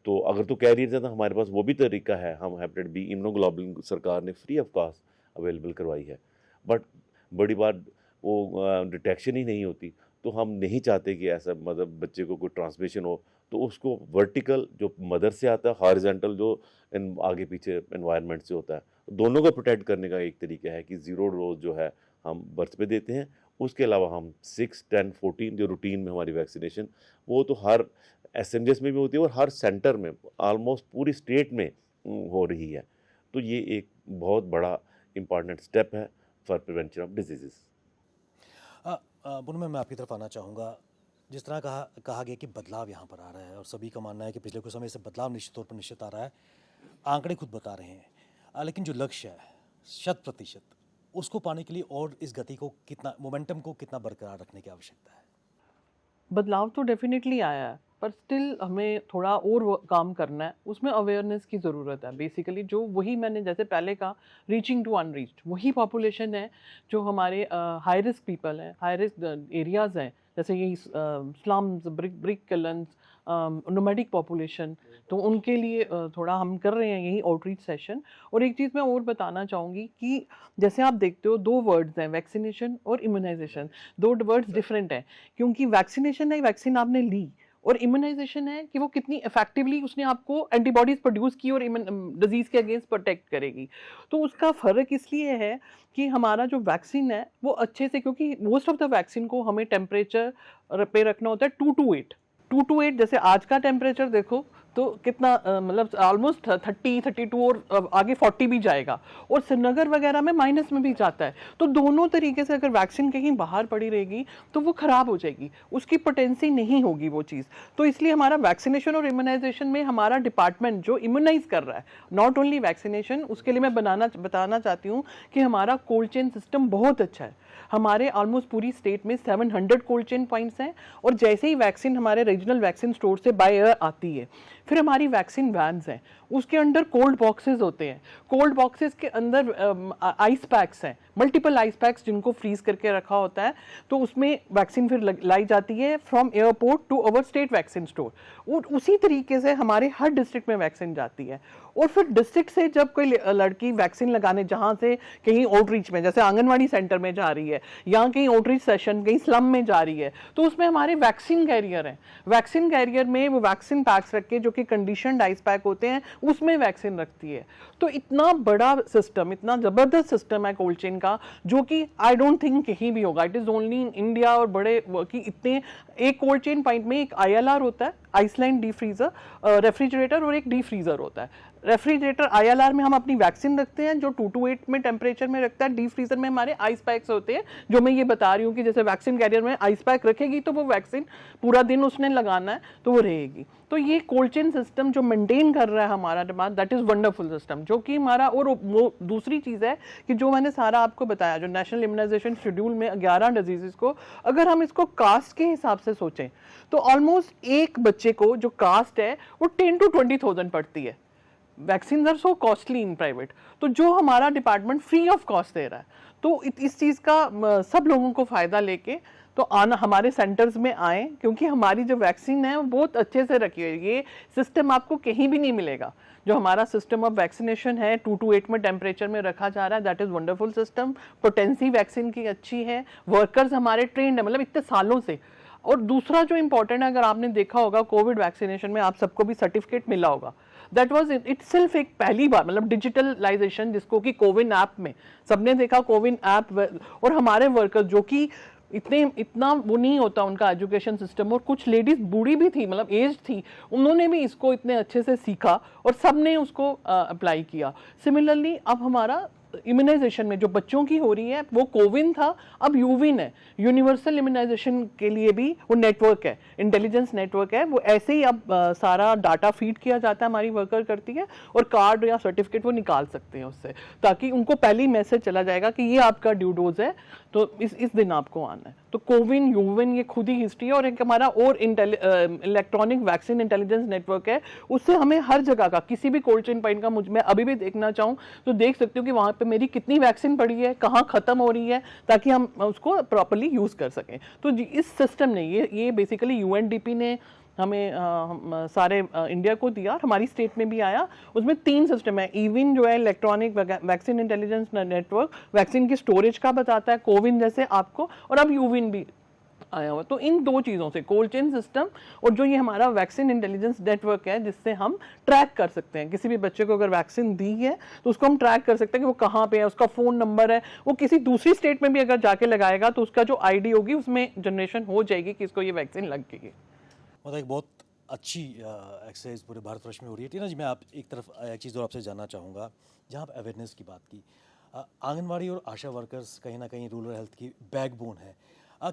तो अगर तो कैरियर्स हैं तो हमारे पास वो भी तरीका है, हम हेपेटाइटिस बी इम्यूनोग्लोबुलिन सरकार ने फ्री ऑफ कॉस्ट अवेलेबल करवाई है। बट बड़ी बात वो डिटेक्शन ही नहीं होती, तो हम नहीं चाहते कि ऐसा मतलब बच्चे को कोई ट्रांसमिशन हो, तो उसको वर्टिकल जो मदर से आता है, हॉरिजॉन्टल जो आगे पीछे एनवायरनमेंट से होता है, दोनों को प्रोटेक्ट करने का एक तरीका है कि 0 डोज जो है हम बर्थ पे देते हैं। उसके अलावा हम 6, 10, 14 जो रूटीन में हमारी वैक्सीनेशन, वो तो हर एसएमजेस में भी होती है और हर सेंटर में ऑलमोस्ट पूरी स्टेट में हो रही है। तो ये एक बहुत बड़ा इम्पॉर्टेंट स्टेप है for prevention of diseases. Poonam ma'am, मैं आपकी तरफ आना चाहूँगा। जिस तरह कहा गया कि बदलाव यहाँ पर आ रहा है और सभी का मानना है कि पिछले कुछ समय से बदलाव निश्चित तौर पर निश्चित आ रहा है, आंकड़े खुद बता रहे हैं। लेकिन जो लक्ष्य है 100%, उसको पाने के लिए और इस गति को कितना, मोमेंटम को कितना बरकरार रखने की आवश्यकता है? बदलाव तो डेफिनेटली आया है, पर स्टिल हमें थोड़ा और काम करना है। उसमें अवेयरनेस की ज़रूरत है बेसिकली। जो वही मैंने जैसे पहले कहा, रीचिंग टू अनरीच्ड, वही पॉपुलेशन है जो हमारे हाई रिस्क पीपल हैं, हाई रिस्क एरियाज़ हैं, जैसे ये स्लम्स, ब्रिक किलन्स, नोमैडिक पॉपुलेशन। तो उनके लिए थोड़ा हम कर रहे हैं यही आउटरीच सेशन। और एक चीज़ मैं और बताना चाहूँगी कि जैसे आप देखते हो 2 वर्ड्स हैं, वैक्सीनेशन और इम्यूनाइजेशन। 2 वर्ड्स डिफरेंट हैं, क्योंकि वैक्सीनेशन है, वैक्सीन आपने ली, और इम्यूनाइजेशन है कि वो कितनी इफेक्टिवली उसने आपको एंटीबॉडीज प्रोड्यूस की और डिजीज़ के अगेंस्ट प्रोटेक्ट करेगी। तो उसका फ़र्क इसलिए है कि हमारा जो वैक्सीन है वो अच्छे से, क्योंकि मोस्ट ऑफ द वैक्सीन को हमें टेम्परेचर पे रखना होता है 2 to 8। 2 to 8, जैसे आज का टेम्परेचर देखो तो कितना मतलब ऑलमोस्ट 30, 32 और आगे 40 भी जाएगा, और श्रीनगर वगैरह में माइनस में भी जाता है। तो दोनों तरीके से अगर वैक्सीन कहीं बाहर पड़ी रहेगी तो वो ख़राब हो जाएगी, उसकी पोटेंसी नहीं होगी वो चीज़। तो इसलिए हमारा वैक्सीनेशन और इम्यूनाइजेशन में हमारा डिपार्टमेंट जो इम्यूनाइज कर रहा है, नॉट ओनली वैक्सीनेशन, उसके लिए मैं बताना चाहती हूँ कि हमारा कोल्ड चेन सिस्टम बहुत अच्छा है। हमारे ऑलमोस्ट पूरी स्टेट में 700 कोल्ड चेन पॉइंट्स हैं, और जैसे ही वैक्सीन हमारे रीजनल वैक्सीन स्टोर से बाय एयर आती है, फिर हमारी वैक्सीन वैन्स हैं, उसके अंदर कोल्ड बॉक्सेस होते हैं। कोल्ड बॉक्सेस के अंदर आइस पैक्स हैं, मल्टीपल आइस पैक्स जिनको फ्रीज करके रखा होता है। तो उसमें वैक्सीन फिर लाई जाती है from airport to our state vaccine store, और उसी तरीके से हमारे हर डिस्ट्रिक्ट में वैक्सीन जाती है। और फिर डिस्ट्रिक्ट से जब कोई लड़की वैक्सीन लगाने, जहाँ से कहीं आउटरीच में, जैसे आंगनवाड़ी सेंटर में जा रही है, या कहीं आउटरीच सेशन कहीं स्लम में जा रही है, तो उसमें हमारे वैक्सीन कैरियर हैं। वैक्सीन कैरियर में वो वैक्सीन पैक्स रख के, जो कि कंडीशनड आइस पैक होते हैं, उसमें वैक्सीन रखती है। तो इतना बड़ा सिस्टम, इतना ज़बरदस्त सिस्टम है कोल्ड चेन का, जो कि आई डोंट थिंक कहीं भी होगा। It is only in India. और बड़े कि इतने, एक कोल्ड चेन पॉइंट में एक ILR होता है, आइसलैंड डी फ्रीजर रेफ्रिजरेटर, और एक डी फ्रीजर होता है। रेफ्रिजरेटर ILR में हम अपनी वैक्सीन रखते हैं जो 2 to 8 में टेम्परेचर में रखता है। डी फ्रीजर में हमारे आइस पैक्स होते हैं, जो मैं ये बता रही हूँ कि जैसे वैक्सीन कैरियर में आइस पैक रखेगी तो वो वैक्सीन पूरा दिन उसने लगाना है तो वो रहेगी। तो ये कोल्ड चेन सिस्टम जो मेंटेन कर रहा है हमारा demand, that is wonderful system, जो कि हमारा। और वो दूसरी चीज़ है कि जो मैंने सारा आपको बताया, जो नेशनल इम्यूनाइजेशन शेड्यूल में 11 डिजीजेस को, अगर हम इसको कास्ट के हिसाब से सोचें तो ऑलमोस्ट एक बच्चे को जो कास्ट है वो 10 to 20,000 पड़ती है। Vaccine are so costly in private, तो जो हमारा डिपार्टमेंट फ्री ऑफ कॉस्ट दे रहा है, तो इस चीज़ का सब लोगों को फ़ायदा लेके तो आना, हमारे सेंटर्स में आएँ, क्योंकि हमारी जो वैक्सीन है वो बहुत अच्छे से रखी है। ये सिस्टम आपको कहीं भी नहीं मिलेगा। जो हमारा सिस्टम ऑफ वैक्सीनेशन है 2 to 8 में टेम्परेचर में रखा जा रहा है, that is wonderful system. Potency vaccine की अच्छी है, वर्कर्स हमारे ट्रेंड है, मतलब इतने सालों से। और दूसरा जो इम्पोर्टेंट है, अगर आपने देखा होगा कोविड वैक्सीनेशन में आप सबको भी सर्टिफिकेट मिला होगा, दैट वाज इटसेल्फ एक पहली बार, मतलब डिजिटलाइजेशन, जिसको कि कोविन ऐप में सबने देखा। कोविन ऐप और हमारे वर्कर्स जो कि इतना वो नहीं होता उनका एजुकेशन सिस्टम, और कुछ लेडीज बूढ़ी भी थी, मतलब एज थी, उन्होंने भी इसको इतने अच्छे से सीखा और सबने उसको अप्लाई किया। सिमिलरली अब हमारा इम्यूनाइजेशन में जो बच्चों की हो रही है वो कोविन था, अब यूविन है। यूनिवर्सल इम्यूनाइजेशन के लिए भी वो नेटवर्क है, इंटेलिजेंस नेटवर्क है, वो ऐसे ही अब सारा डाटा फीड किया जाता है, हमारी वर्कर करती है, और कार्ड या सर्टिफिकेट वो निकाल सकते हैं उससे, ताकि उनको पहले ही मैसेज चला जाएगा कि ये आपका ड्यू डोज है, तो इस दिन आपको आना है। तो कोविन, यूविन, ये खुद ही हिस्ट्री है। और एक हमारा और इलेक्ट्रॉनिक वैक्सीन इंटेलिजेंस नेटवर्क है, उससे हमें हर जगह का, किसी भी कोल्ड चेन पॉइंट का, मैं अभी भी देखना चाहूँ तो देख सकती हूँ कि वहाँ पे मेरी कितनी वैक्सीन पड़ी है, कहाँ खत्म हो रही है, ताकि हम उसको प्रॉपरली यूज कर सकें। तो इस सिस्टम ने, ये बेसिकली UNDP ने हमें सारे इंडिया को दिया, हमारी स्टेट में भी आया। उसमें 3 सिस्टम है। इविन जो है electronic vaccine intelligence network, vaccine की स्टोरेज का बताता है, कोविन जैसे आपको, और अब यूविन भी आया हुआ है। तो इन दो चीज़ों से, कोल्ड चेन सिस्टम और जो ये हमारा वैक्सीन इंटेलिजेंस नेटवर्क है, जिससे हम ट्रैक कर सकते हैं किसी भी बच्चे को अगर वैक्सीन दी है तो उसको हम ट्रैक कर सकते हैं कि वो कहाँ पे है, उसका फ़ोन नंबर है, वो किसी दूसरी स्टेट में भी अगर जाके लगाएगा तो उसका जो आईडी होगी उसमें जनरेशन हो जाएगी कि इसको ये वैक्सीन लग गई है। मतलब एक बहुत अच्छी एक्सरसाइज पूरे भारतवर्ष में हो रही है। टीना जी, मैं आप एक तरफ एक चीज़ और आपसे जानना चाहूँगा, जहाँ आप अवेयरनेस की बात की, आंगनवाड़ी और आशा वर्कर्स कहीं ना कहीं रूरल हेल्थ की बैकबोन है।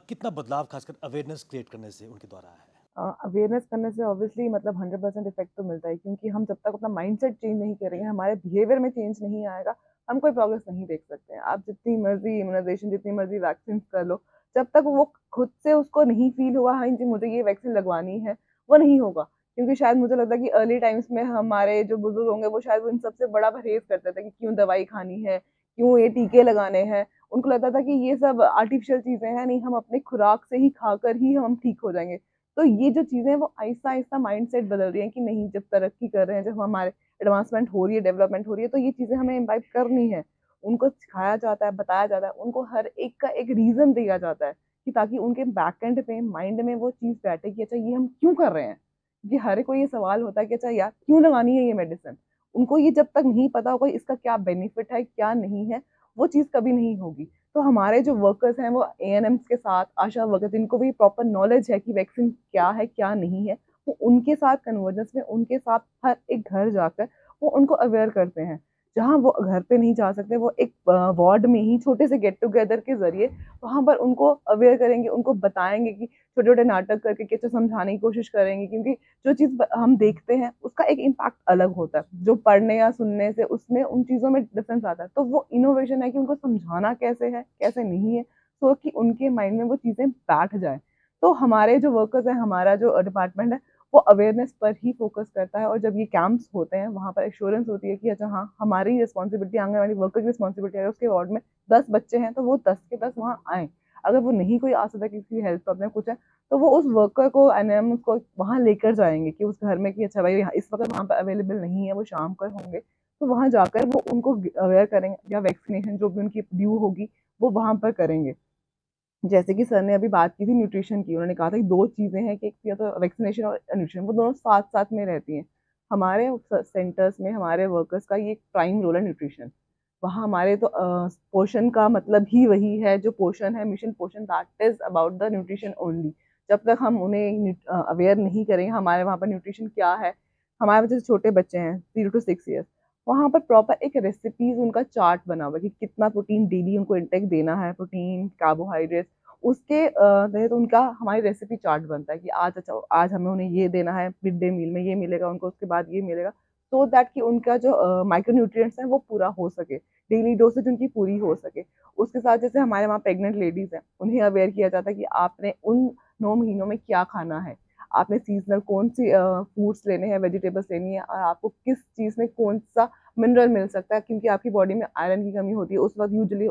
कितना बदलाव खासकर अवेयरनेस क्रिएट करने से उनके द्वारा आया है? अवेयरनेस करने से ऑब्वियसली मतलब 100% इफेक्ट तो मिलता है, क्योंकि हम जब तक अपना माइंडसेट चेंज नहीं करेंगे, हमारे बिहेवियर में चेंज नहीं आएगा, हम कोई प्रोग्रेस नहीं देख सकते हैं। आप जितनी मर्जी इम्यूनाइजेशन, जितनी मर्जी वैक्सीन कर लो, जब तक वो खुद से उसको नहीं फील हुआ हाँ जी मुझे ये वैक्सीन लगवानी है, वो नहीं होगा। क्योंकि शायद मुझे लगता है कि अर्ली टाइम्स में हमारे जो बुजुर्ग होंगे वो शायद वो इन सबसे बड़ा परहेज करते थे कि क्यों दवाई खानी है, क्यों ये टीके लगाने हैं। उनको लगता था कि ये सब आर्टिफिशियल चीजें हैं, नहीं हम अपनी खुराक से ही खाकर ही हम ठीक हो जाएंगे। तो ये जो चीज़ें हैं वो आहिस्ता-आहिस्ता माइंडसेट बदल रही हैं कि नहीं, जब तरक्की कर रहे हैं, जब हमारे एडवांसमेंट हो रही है, डेवलपमेंट हो रही है, तो ये चीज़ें हमें इम्बाइब करनी है। उनको सिखाया जाता है, बताया जाता है, उनको हर एक का एक रीज़न दिया जाता है कि ताकि उनके बैक एंड पे माइंड में वो चीज़ बैठे कि अच्छा ये हम क्यों कर रहे हैं? कि हर एक को ये सवाल होता है कि अच्छा यार क्यों लगानी है ये मेडिसिन? उनको ये जब तक नहीं पता होगा इसका क्या बेनिफिट है, क्या नहीं है, वो चीज़ कभी नहीं होगी। तो हमारे जो वर्कर्स हैं वो एएनएम्स के साथ, आशा वर्कर्स जिनको भी प्रॉपर नॉलेज है कि वैक्सीन क्या है, क्या नहीं है, वो उनके साथ कन्वर्जेंस में उनके साथ हर एक घर जाकर वो उनको अवेयर करते हैं। जहाँ वो घर पे नहीं जा सकते, वो एक वार्ड में ही छोटे से गेट टुगेदर के ज़रिए वहाँ पर उनको अवेयर करेंगे, उनको बताएँगे कि छोटे-छोटे नाटक करके कैसे समझाने की कोशिश करेंगे, क्योंकि जो चीज़ हम देखते हैं उसका एक इम्पैक्ट अलग होता है। जो पढ़ने या सुनने से उसमें उन चीज़ों में डिफरेंस आता है। तो वो इनोवेशन है कि उनको समझाना कैसे है, कैसे नहीं है, सो कि उनके माइंड में वो चीज़ें बैठ जाएँ। तो हमारे जो वर्कर्स हैं, हमारा जो डिपार्टमेंट है, वो अवेयरनेस पर ही फ़ोकस करता है। और जब ये कैंप्स होते हैं, वहाँ पर एश्योरेंस होती है कि अच्छा हाँ, हमारी रिस्पॉन्सिबिलिटी, आंगनवाड़ी वर्कर की रिस्पॉन्सिबिलिटी है, उसके वार्ड में 10 बच्चे हैं, तो वो 10 के 10 वहाँ आएँ। अगर वो नहीं कोई आ सकता, किसी हेल्थ प्रॉब्लम कुछ है, तो वो उस वर्कर को एनएम को वहाँ लेकर जाएँगे कि उस घर में कि अच्छा भाई इस वक़्त वहाँ पे अवेलेबल नहीं है, वो शाम को होंगे। तो वहाँ जाकर वो उनको अवेयर करेंगे या वैक्सीनेशन जो भी उनकी ड्यू होगी, वो वहाँ पर करेंगे। जैसे कि सर ने अभी बात की थी न्यूट्रिशन की, उन्होंने कहा था कि 2 चीज़ें हैं कि एक या तो वैक्सीनेशन और न्यूट्रिशन, वो दोनों साथ-साथ में रहती हैं। हमारे सेंटर्स में हमारे वर्कर्स का ये एक प्राइम रोल है न्यूट्रिशन। वहाँ हमारे तो पोषण का मतलब ही वही है, जो पोषण है, मिशन पोषण, that is about the nutrition only. जब तक हम उन्हें अवेयर नहीं करेंगे हमारे वहाँ पर न्यूट्रिशन क्या है, हमारे जैसे छोटे बच्चे हैं 0 टू 6 ईयर्स, वहाँ पर प्रॉपर एक रेसिपीज़ उनका चार्ट बना हुआ है कि कितना प्रोटीन डेली उनको इंटेक देना है, प्रोटीन, कार्बोहाइड्रेट्स, उसके तहत उनका हमारी रेसिपी चार्ट बनता है कि आज अच्छा आज हमें उन्हें ये देना है, मिड डे मील में ये मिलेगा उनको, उसके बाद ये मिलेगा, सो दैट कि उनका जो माइक्रोन्यूट्रिएंट्स हैं वो पूरा हो सके, डेली डोसेज उनकी पूरी हो सके। उसके साथ जैसे हमारे वहाँ प्रेग्नेंट लेडीज़ हैं, उन्हें अवेयर किया जाता है कि आपने उन 9 महीनों में क्या खाना है, आपने सीज़नल कौन-सी फ्रूट्स लेने हैं, वेजिटेबल्स लेनी है और आपको किस चीज़ में कौन-सा मिनरल मिल सकता है, क्योंकि आपकी बॉडी में आयरन की कमी होती है, उस वक़्त यूजुअली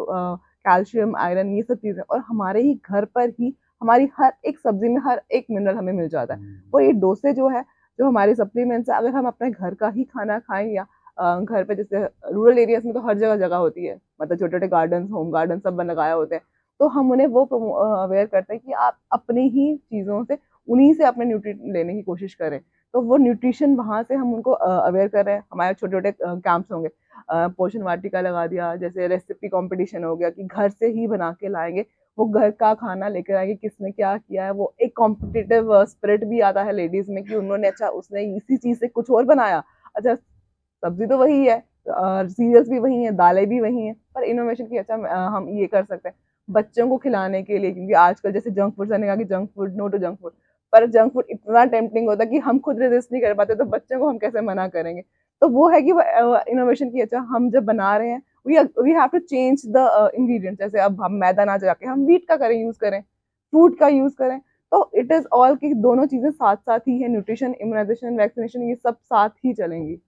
कैल्शियम, आयरन ये सब चीज़ें, और हमारे ही घर पर ही हमारी हर एक सब्ज़ी में हर एक मिनरल हमें मिल जाता है। वो ये डोसेज जो है, जो हमारे सप्लीमेंट्स हैं, अगर हम अपने घर का ही खाना खाएँ या घर पे, जैसे रूरल एरियाज़ में तो हर जगह होती है, मतलब छोटे-छोटे गार्डन्स, होम गार्डन सब लगाए होते हैं। तो हम उन्हें वो अवेयर करते हैं कि आप अपनी ही चीज़ों से, उन्हीं से अपने न्यूट्रिएंट लेने की कोशिश करें। तो वो न्यूट्रिशन वहाँ से हम उनको अवेयर कर रहे हैं। हमारे छोटे-छोटे कैंप्स होंगे, पोषण वाटिका लगा दिया, जैसे रेसिपी कॉम्पिटिशन हो गया कि घर से ही बना के लाएँगे, वो घर का खाना लेकर आएँगे, किसने क्या किया है, वो एक कॉम्पिटिटिव स्पिरिट भी आता है लेडीज़ में कि उन्होंने अच्छा उसने इसी चीज़ से कुछ और बनाया, अच्छा सब्ज़ी तो वही है, सीरियल्स भी वही हैं, दालें भी वही हैं, पर इनोवेशन की अच्छा हम ये कर सकते हैं, बच्चों को खिलाने के लिए, क्योंकि आजकल जैसे जंक फूड, सर ने कहा कि junk food, no to junk food, पर जंक फूड इतना टेम्प्टिंग होता है कि हम खुद रेज़िस्ट नहीं कर पाते, तो बच्चों को हम कैसे मना करेंगे? तो वो है कि वो इनोवेशन की अच्छा हम जब बना रहे हैं, we have to change the ingredients, जैसे अब हम मैदा ना जाके हम व्हीट का करें यूज़ करें, फ्रूट का यूज़ करें, तो इट इज़ ऑल कि दोनों चीज़ें साथ-साथ ही है, न्यूट्रिशन, इम्यूनाइज़ेशन, वैक्सीनेशन ये सब साथ ही चलेंगी।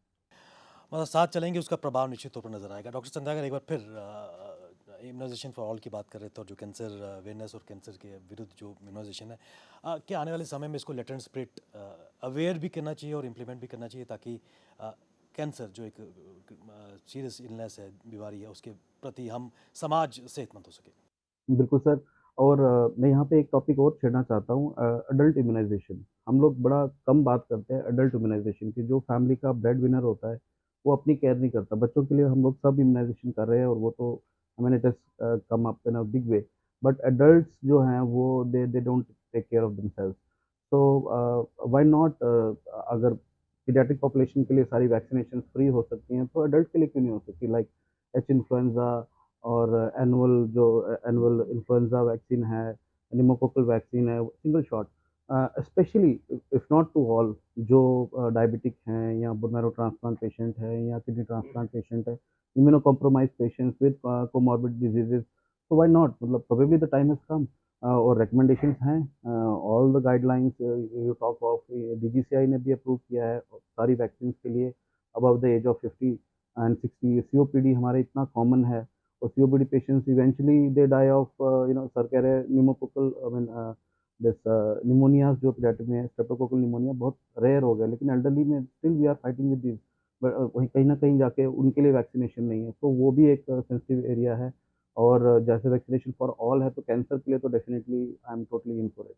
मतलब साथ चलेंगे, उसका प्रभाव निश्चित तौर पर नजर आएगा। डॉक्टर चंद्राकर, एक बार फिर इम्यूनाइजेशन फॉर ऑल की बात कर रहे थे, और जो कैंसर अवेयरनेस और कैंसर के विरुद्ध जो इम्यूनाइजेशन है, क्या आने वाले समय में इसको लेटेंट स्पिरिट अवेयर भी करना चाहिए और इम्प्लीमेंट भी करना चाहिए, ताकि कैंसर जो एक सीरियस इलनेस है, बीमारी है, उसके प्रति हम समाज सेहतमंद हो सके? बिल्कुल सर। और मैं यहाँ पे एक टॉपिक और छेड़ना चाहता हूँ, अडल्ट इम्यूनाइजेशन। हम लोग बड़ा कम बात करते हैं अडल्ट इम्यूनाइजेशन की। जो फैमिली का ब्रेड विनर होता है वो अपनी केयर नहीं करता। बच्चों के लिए हम लोग सब इम्यूनाइजेशन कर रहे हैं और वो तो I mean it is come up in a big way, but adults जो हैं वो they don't take care of themselves. तो व्हाई नॉट, अगर पीडियाट्रिक पॉपुलेशन के लिए सारी वैक्सीनेशन फ्री हो सकती हैं तो एडल्ट के लिए क्यों नहीं हो सकती? लाइक एच इन्फ्लुएंजा और एनुअल इन्फ्लुएंजा वैक्सीन है, निमोकोकल वैक्सीन है, single shot. Specially if not to all, जो डायबिटिक हैं या बोन मैरो ट्रांसप्लांट पेशेंट है या किडनी ट्रांसप्लांट पेशेंट है, immuno compromise patients with comorbid diseases, तो व्हाई नॉट, मतलब probably the time has come. और रिकमेंडेशंस हैं, all the guidelines you talk of, DGCI ने भी अप्रूव किया है सारी वैक्सीन के लिए above the age of 50 and 60। COPD हमारे इतना कॉमन है और COPD patients eventually they die of sir कह रहे हैं pneumococcal, I mean this pneumonias जो पीडियाट्रिक में है, स्ट्रेप्टोकोकल निमोनिया बहुत रेयर हो गया, लेकिन एल्डरली में still we are fighting with this. But वहीं कहीं ना कहीं जाके उनके लिए वैक्सीनेशन नहीं है, तो वो भी एक सेंसिटिव एरिया है। और जैसे वैक्सीनेशन फॉर ऑल है तो कैंसर के लिए तो definitely I am totally in for it.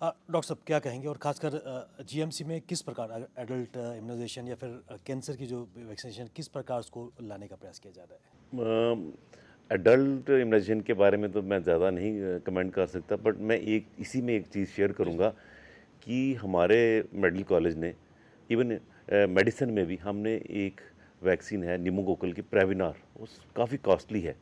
Doctor साहब क्या कहेंगे, और खासकर जीएमसी में किस प्रकार एडल्ट इम्यूनाइजेशन या फिर कैंसर की जो वैक्सीनेशन किस प्रकार उसको लाने का प्रयास किया जा रहा है? एडल्ट इम्यूनाइजेशन के बारे में तो मैं ज़्यादा नहीं कमेंट कर सकता, बट मैं इसी में एक चीज़ शेयर करूँगा कि हमारे मेडिकल कॉलेज ने इवन मेडिसिन में भी हमने एक वैक्सीन है निमोकोकल की, प्रेविनार, वो काफ़ी कॉस्टली है,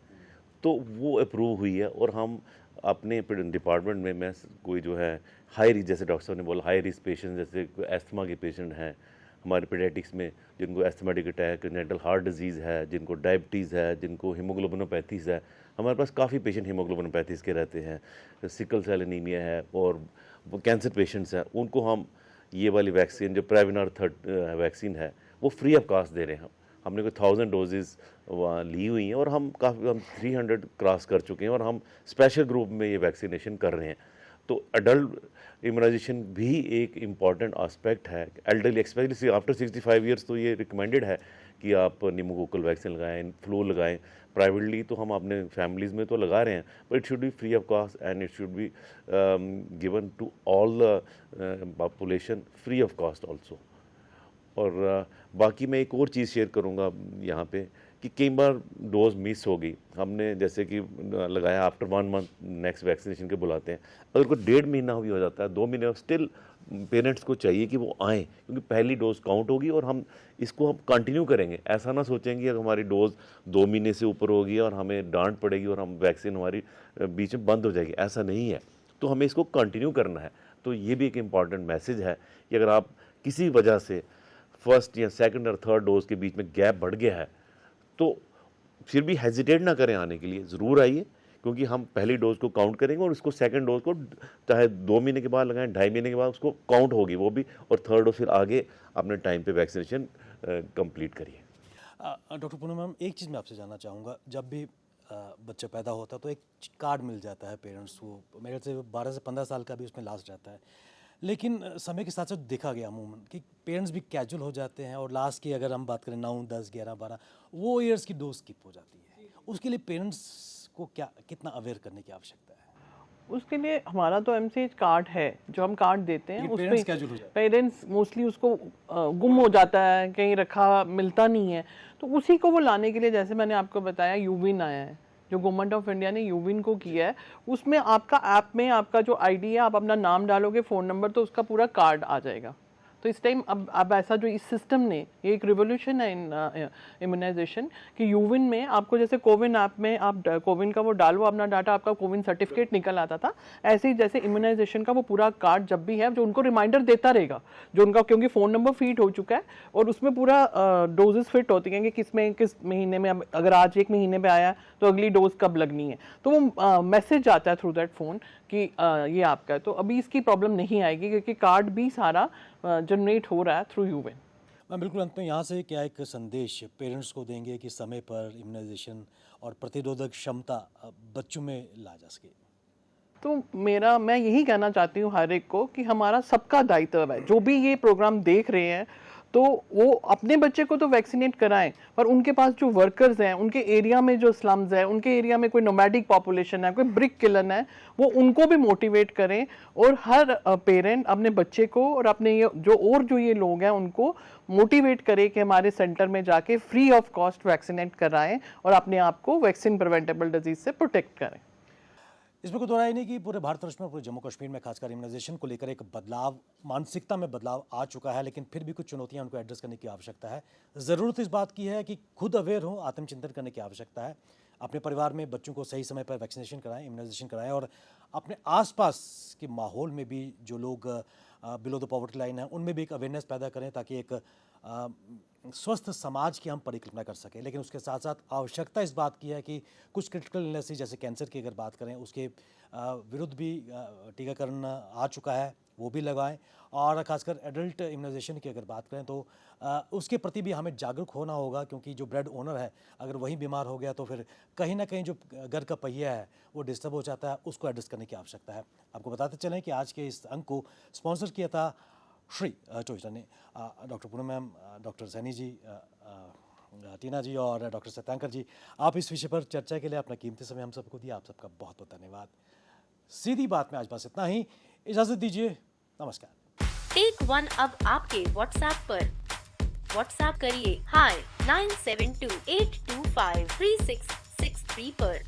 तो वो अप्रूव हुई है। और हम अपने डिपार्टमेंट में मैं कोई जो है हाई रिस्क, जैसे डॉक्टर साहब ने बोला हाई रिस्क पेशेंट, जैसे एस्थमा के पेशेंट हैं हमारे पीडियाट्रिक्स में, जिनको asthmatic attack, natal heart disease है, जिनको डायबिटीज़ है, जिनको हीमोग्लोबिनोपैथीज़ है, हमारे पास काफ़ी पेशेंट हीमोग्लोबिनोपैथीज़ के रहते हैं, सिकल सेल एनीमिया है, और कैंसर पेशेंट्स हैं, उनको हम ये वाली वैक्सीन जो प्रेविनार वैक्सीन है वो फ्री ऑफ कॉस्ट दे रहे हैं। हमने कोई 1000 डोजेज़ वहाँ ली हुई हैं और हम 300 क्रॉस कर चुके हैं और हम स्पेशल ग्रुप में ये वैक्सीनेशन कर रहे हैं। तो अडल्ट इम्यूनाइजेशन भी एक इम्पॉर्टेंट आस्पेक्ट है। एल्डरली स्पेशली आफ्टर 65 ईयर्स तो ये रिकमेंडेड है कि आप निमोकोकल वैक्सीन लगाएं, फ्लू लगाएं। प्राइवेटली तो हम अपने फैमिलीज़ में तो लगा रहे हैं, but it should be free of cost and it should be given to all the population free of cost also. और बाकी मैं एक और चीज़ शेयर करूँगा यहाँ पे कि कई बार डोज मिस हो गई, हमने जैसे कि लगाया आफ्टर 1 मंथ नेक्स्ट वैक्सीनेशन के बुलाते हैं, अगर कोई 1.5 महीना भी हो जाता है, 2 महीने, स्टिल पेरेंट्स को चाहिए कि वो आएँ, क्योंकि पहली डोज काउंट होगी और हम इसको हम कंटिन्यू करेंगे। ऐसा ना सोचेंगे कि हमारी डोज 2 महीने से ऊपर होगी और हमें डांट पड़ेगी और हम वैक्सीन हमारी बीच में बंद हो जाएगी, ऐसा नहीं है। तो हमें इसको कंटिन्यू करना है। तो ये भी एक इम्पॉर्टेंट मैसेज है कि अगर आप किसी वजह से फर्स्ट या सेकंड और थर्ड डोज के बीच में गैप बढ़ गया है तो फिर भी हेजिटेट ना करें आने के लिए, ज़रूर आइए, क्योंकि हम पहली डोज को काउंट करेंगे और उसको सेकंड डोज को चाहे 2 महीने के बाद लगाएं, 2.5 महीने के बाद उसको काउंट होगी वो भी, और थर्ड डोज फिर आगे अपने टाइम पे वैक्सीनेशन कंप्लीट करिए। डॉक्टर पूनम मैम, एक चीज़ मैं आपसे जानना चाहूँगा, जब भी बच्चा पैदा होता है तो एक कार्ड मिल जाता है पेरेंट्स को, मेरे से 12 से 15 साल का भी उसमें लास्ट रहता है, लेकिन समय के साथ साथ देखा गया अमूमन कि पेरेंट्स भी कैजुअल हो जाते हैं और लास्ट की अगर हम बात करें 9, 10, 11, 12 वो ईयर्स की डोज स्किप हो जाती है। उसके लिए पेरेंट्स को कितना अवेयर करने की आवश्यकता है? उसके लिए हमारा तो एमसीएच कार्ड है, जो हम कार्ड देते हैं उसमें पेरेंट्स मोस्टली उसको गुम हो जाता है, कहीं रखा मिलता नहीं है, तो उसी को वो लाने के लिए, जैसे मैंने आपको बताया, यूविन आया है जो गवर्नमेंट ऑफ इंडिया ने यूविन को किया है। उसमें आपका ऐप में आपका जो आईडी है, आप अपना नाम डालोगे, फ़ोन नंबर, तो उसका पूरा कार्ड आ जाएगा। तो इस टाइम अब ऐसा जो इस सिस्टम ने, ये एक रिवोल्यूशन है इन इम्यूनाइजेशन कि यूविन में आपको, जैसे कोविन ऐप में आप कोविन का वो डालो अपना डाटा, आपका कोविन सर्टिफिकेट निकल आता था, ऐसे ही जैसे इम्यूनाइजेशन का वो पूरा कार्ड जब भी है जो उनको रिमाइंडर देता रहेगा, जो उनका, क्योंकि फ़ोन नंबर फीड हो चुका है और उसमें पूरा डोजेस फिट होती हैं कि किस महीने में, अगर आज 1 महीने में आया तो अगली डोज कब लगनी है, तो वो मैसेज आता है थ्रू दैट फ़ोन कि ये आपका है। तो अभी इसकी प्रॉब्लम नहीं आएगी क्योंकि कार्ड भी सारा जनरेट हो रहा है थ्रू यूविन। मैं बिल्कुल अंत में यहाँ से क्या एक संदेश पेरेंट्स को देंगे कि समय पर इम्यूनाइजेशन और प्रतिरोधक क्षमता बच्चों में ला जा सके? तो मैं यही कहना चाहती हूँ हर एक को कि हमारा सबका दायित्व है, जो भी ये प्रोग्राम देख रहे हैं, तो वो अपने बच्चे को तो वैक्सीनेट कराएं, पर उनके पास जो वर्कर्स हैं, उनके एरिया में जो स्लम्स है, उनके एरिया में कोई नोमैडिक पॉपुलेशन है, कोई ब्रिक किलन है, वो उनको भी मोटिवेट करें। और हर पेरेंट अपने बच्चे को और अपने ये लोग हैं उनको मोटिवेट करे कि हमारे सेंटर में जाके फ्री ऑफ कॉस्ट वैक्सीनेट कराएं और अपने आप को वैक्सीन प्रिवेंटेबल डिजीज से प्रोटेक्ट करें। इसमें कोई दो राय नहीं कि पूरे भारतवर्ष में, पूरे जम्मू कश्मीर में खासकर इम्यूनाइजेशन को लेकर एक बदलाव, मानसिकता में बदलाव आ चुका है, लेकिन फिर भी कुछ चुनौतियां उनको एड्रेस करने की आवश्यकता है। ज़रूरत इस बात की है कि खुद अवेयर हो, आत्मचिंतन करने की आवश्यकता है। अपने परिवार में बच्चों को सही समय पर वैक्सीनेशन कराएं, इम्यूनाइजेशन कराएं, और अपने आसपास के माहौल में भी जो लोग बिलो द पॉवर्टी लाइन है उनमें भी एक अवेयरनेस पैदा करें, ताकि एक स्वस्थ समाज की हम परिकल्पना कर सकें। लेकिन उसके साथ साथ आवश्यकता इस बात की है कि कुछ क्रिटिकल इलनेसेस जैसे कैंसर की अगर बात करें, उसके विरुद्ध भी टीकाकरण आ चुका है, वो भी लगाएं। और खासकर एडल्ट इम्यूनाइजेशन की अगर बात करें तो उसके प्रति भी हमें जागरूक होना होगा, क्योंकि जो ब्रेड ओनर है अगर वही बीमार हो गया तो फिर कहीं ना कहीं जो घर का पहिया है वो डिस्टर्ब हो जाता है, उसको एड्रेस करने की आवश्यकता है। आपको बताते चलें कि आज के इस अंक को स्पॉन्सर किया था श्री टोयोटा ने। Doctor Poonam ma'am, doctor Saini ji, Tina ji और डॉक्टर सत्यांकर जी, आप इस विषय पर चर्चा के लिए अपना कीमती समय हम सबको दिया, आप सबका बहुत बहुत धन्यवाद। सीधी बात में आज बस इतना ही, इजाजत दीजिए, नमस्कार। टेक वन अब आपके व्हाट्सएप पर। व्हाट्सएप करिए हाय 9728253663 पर।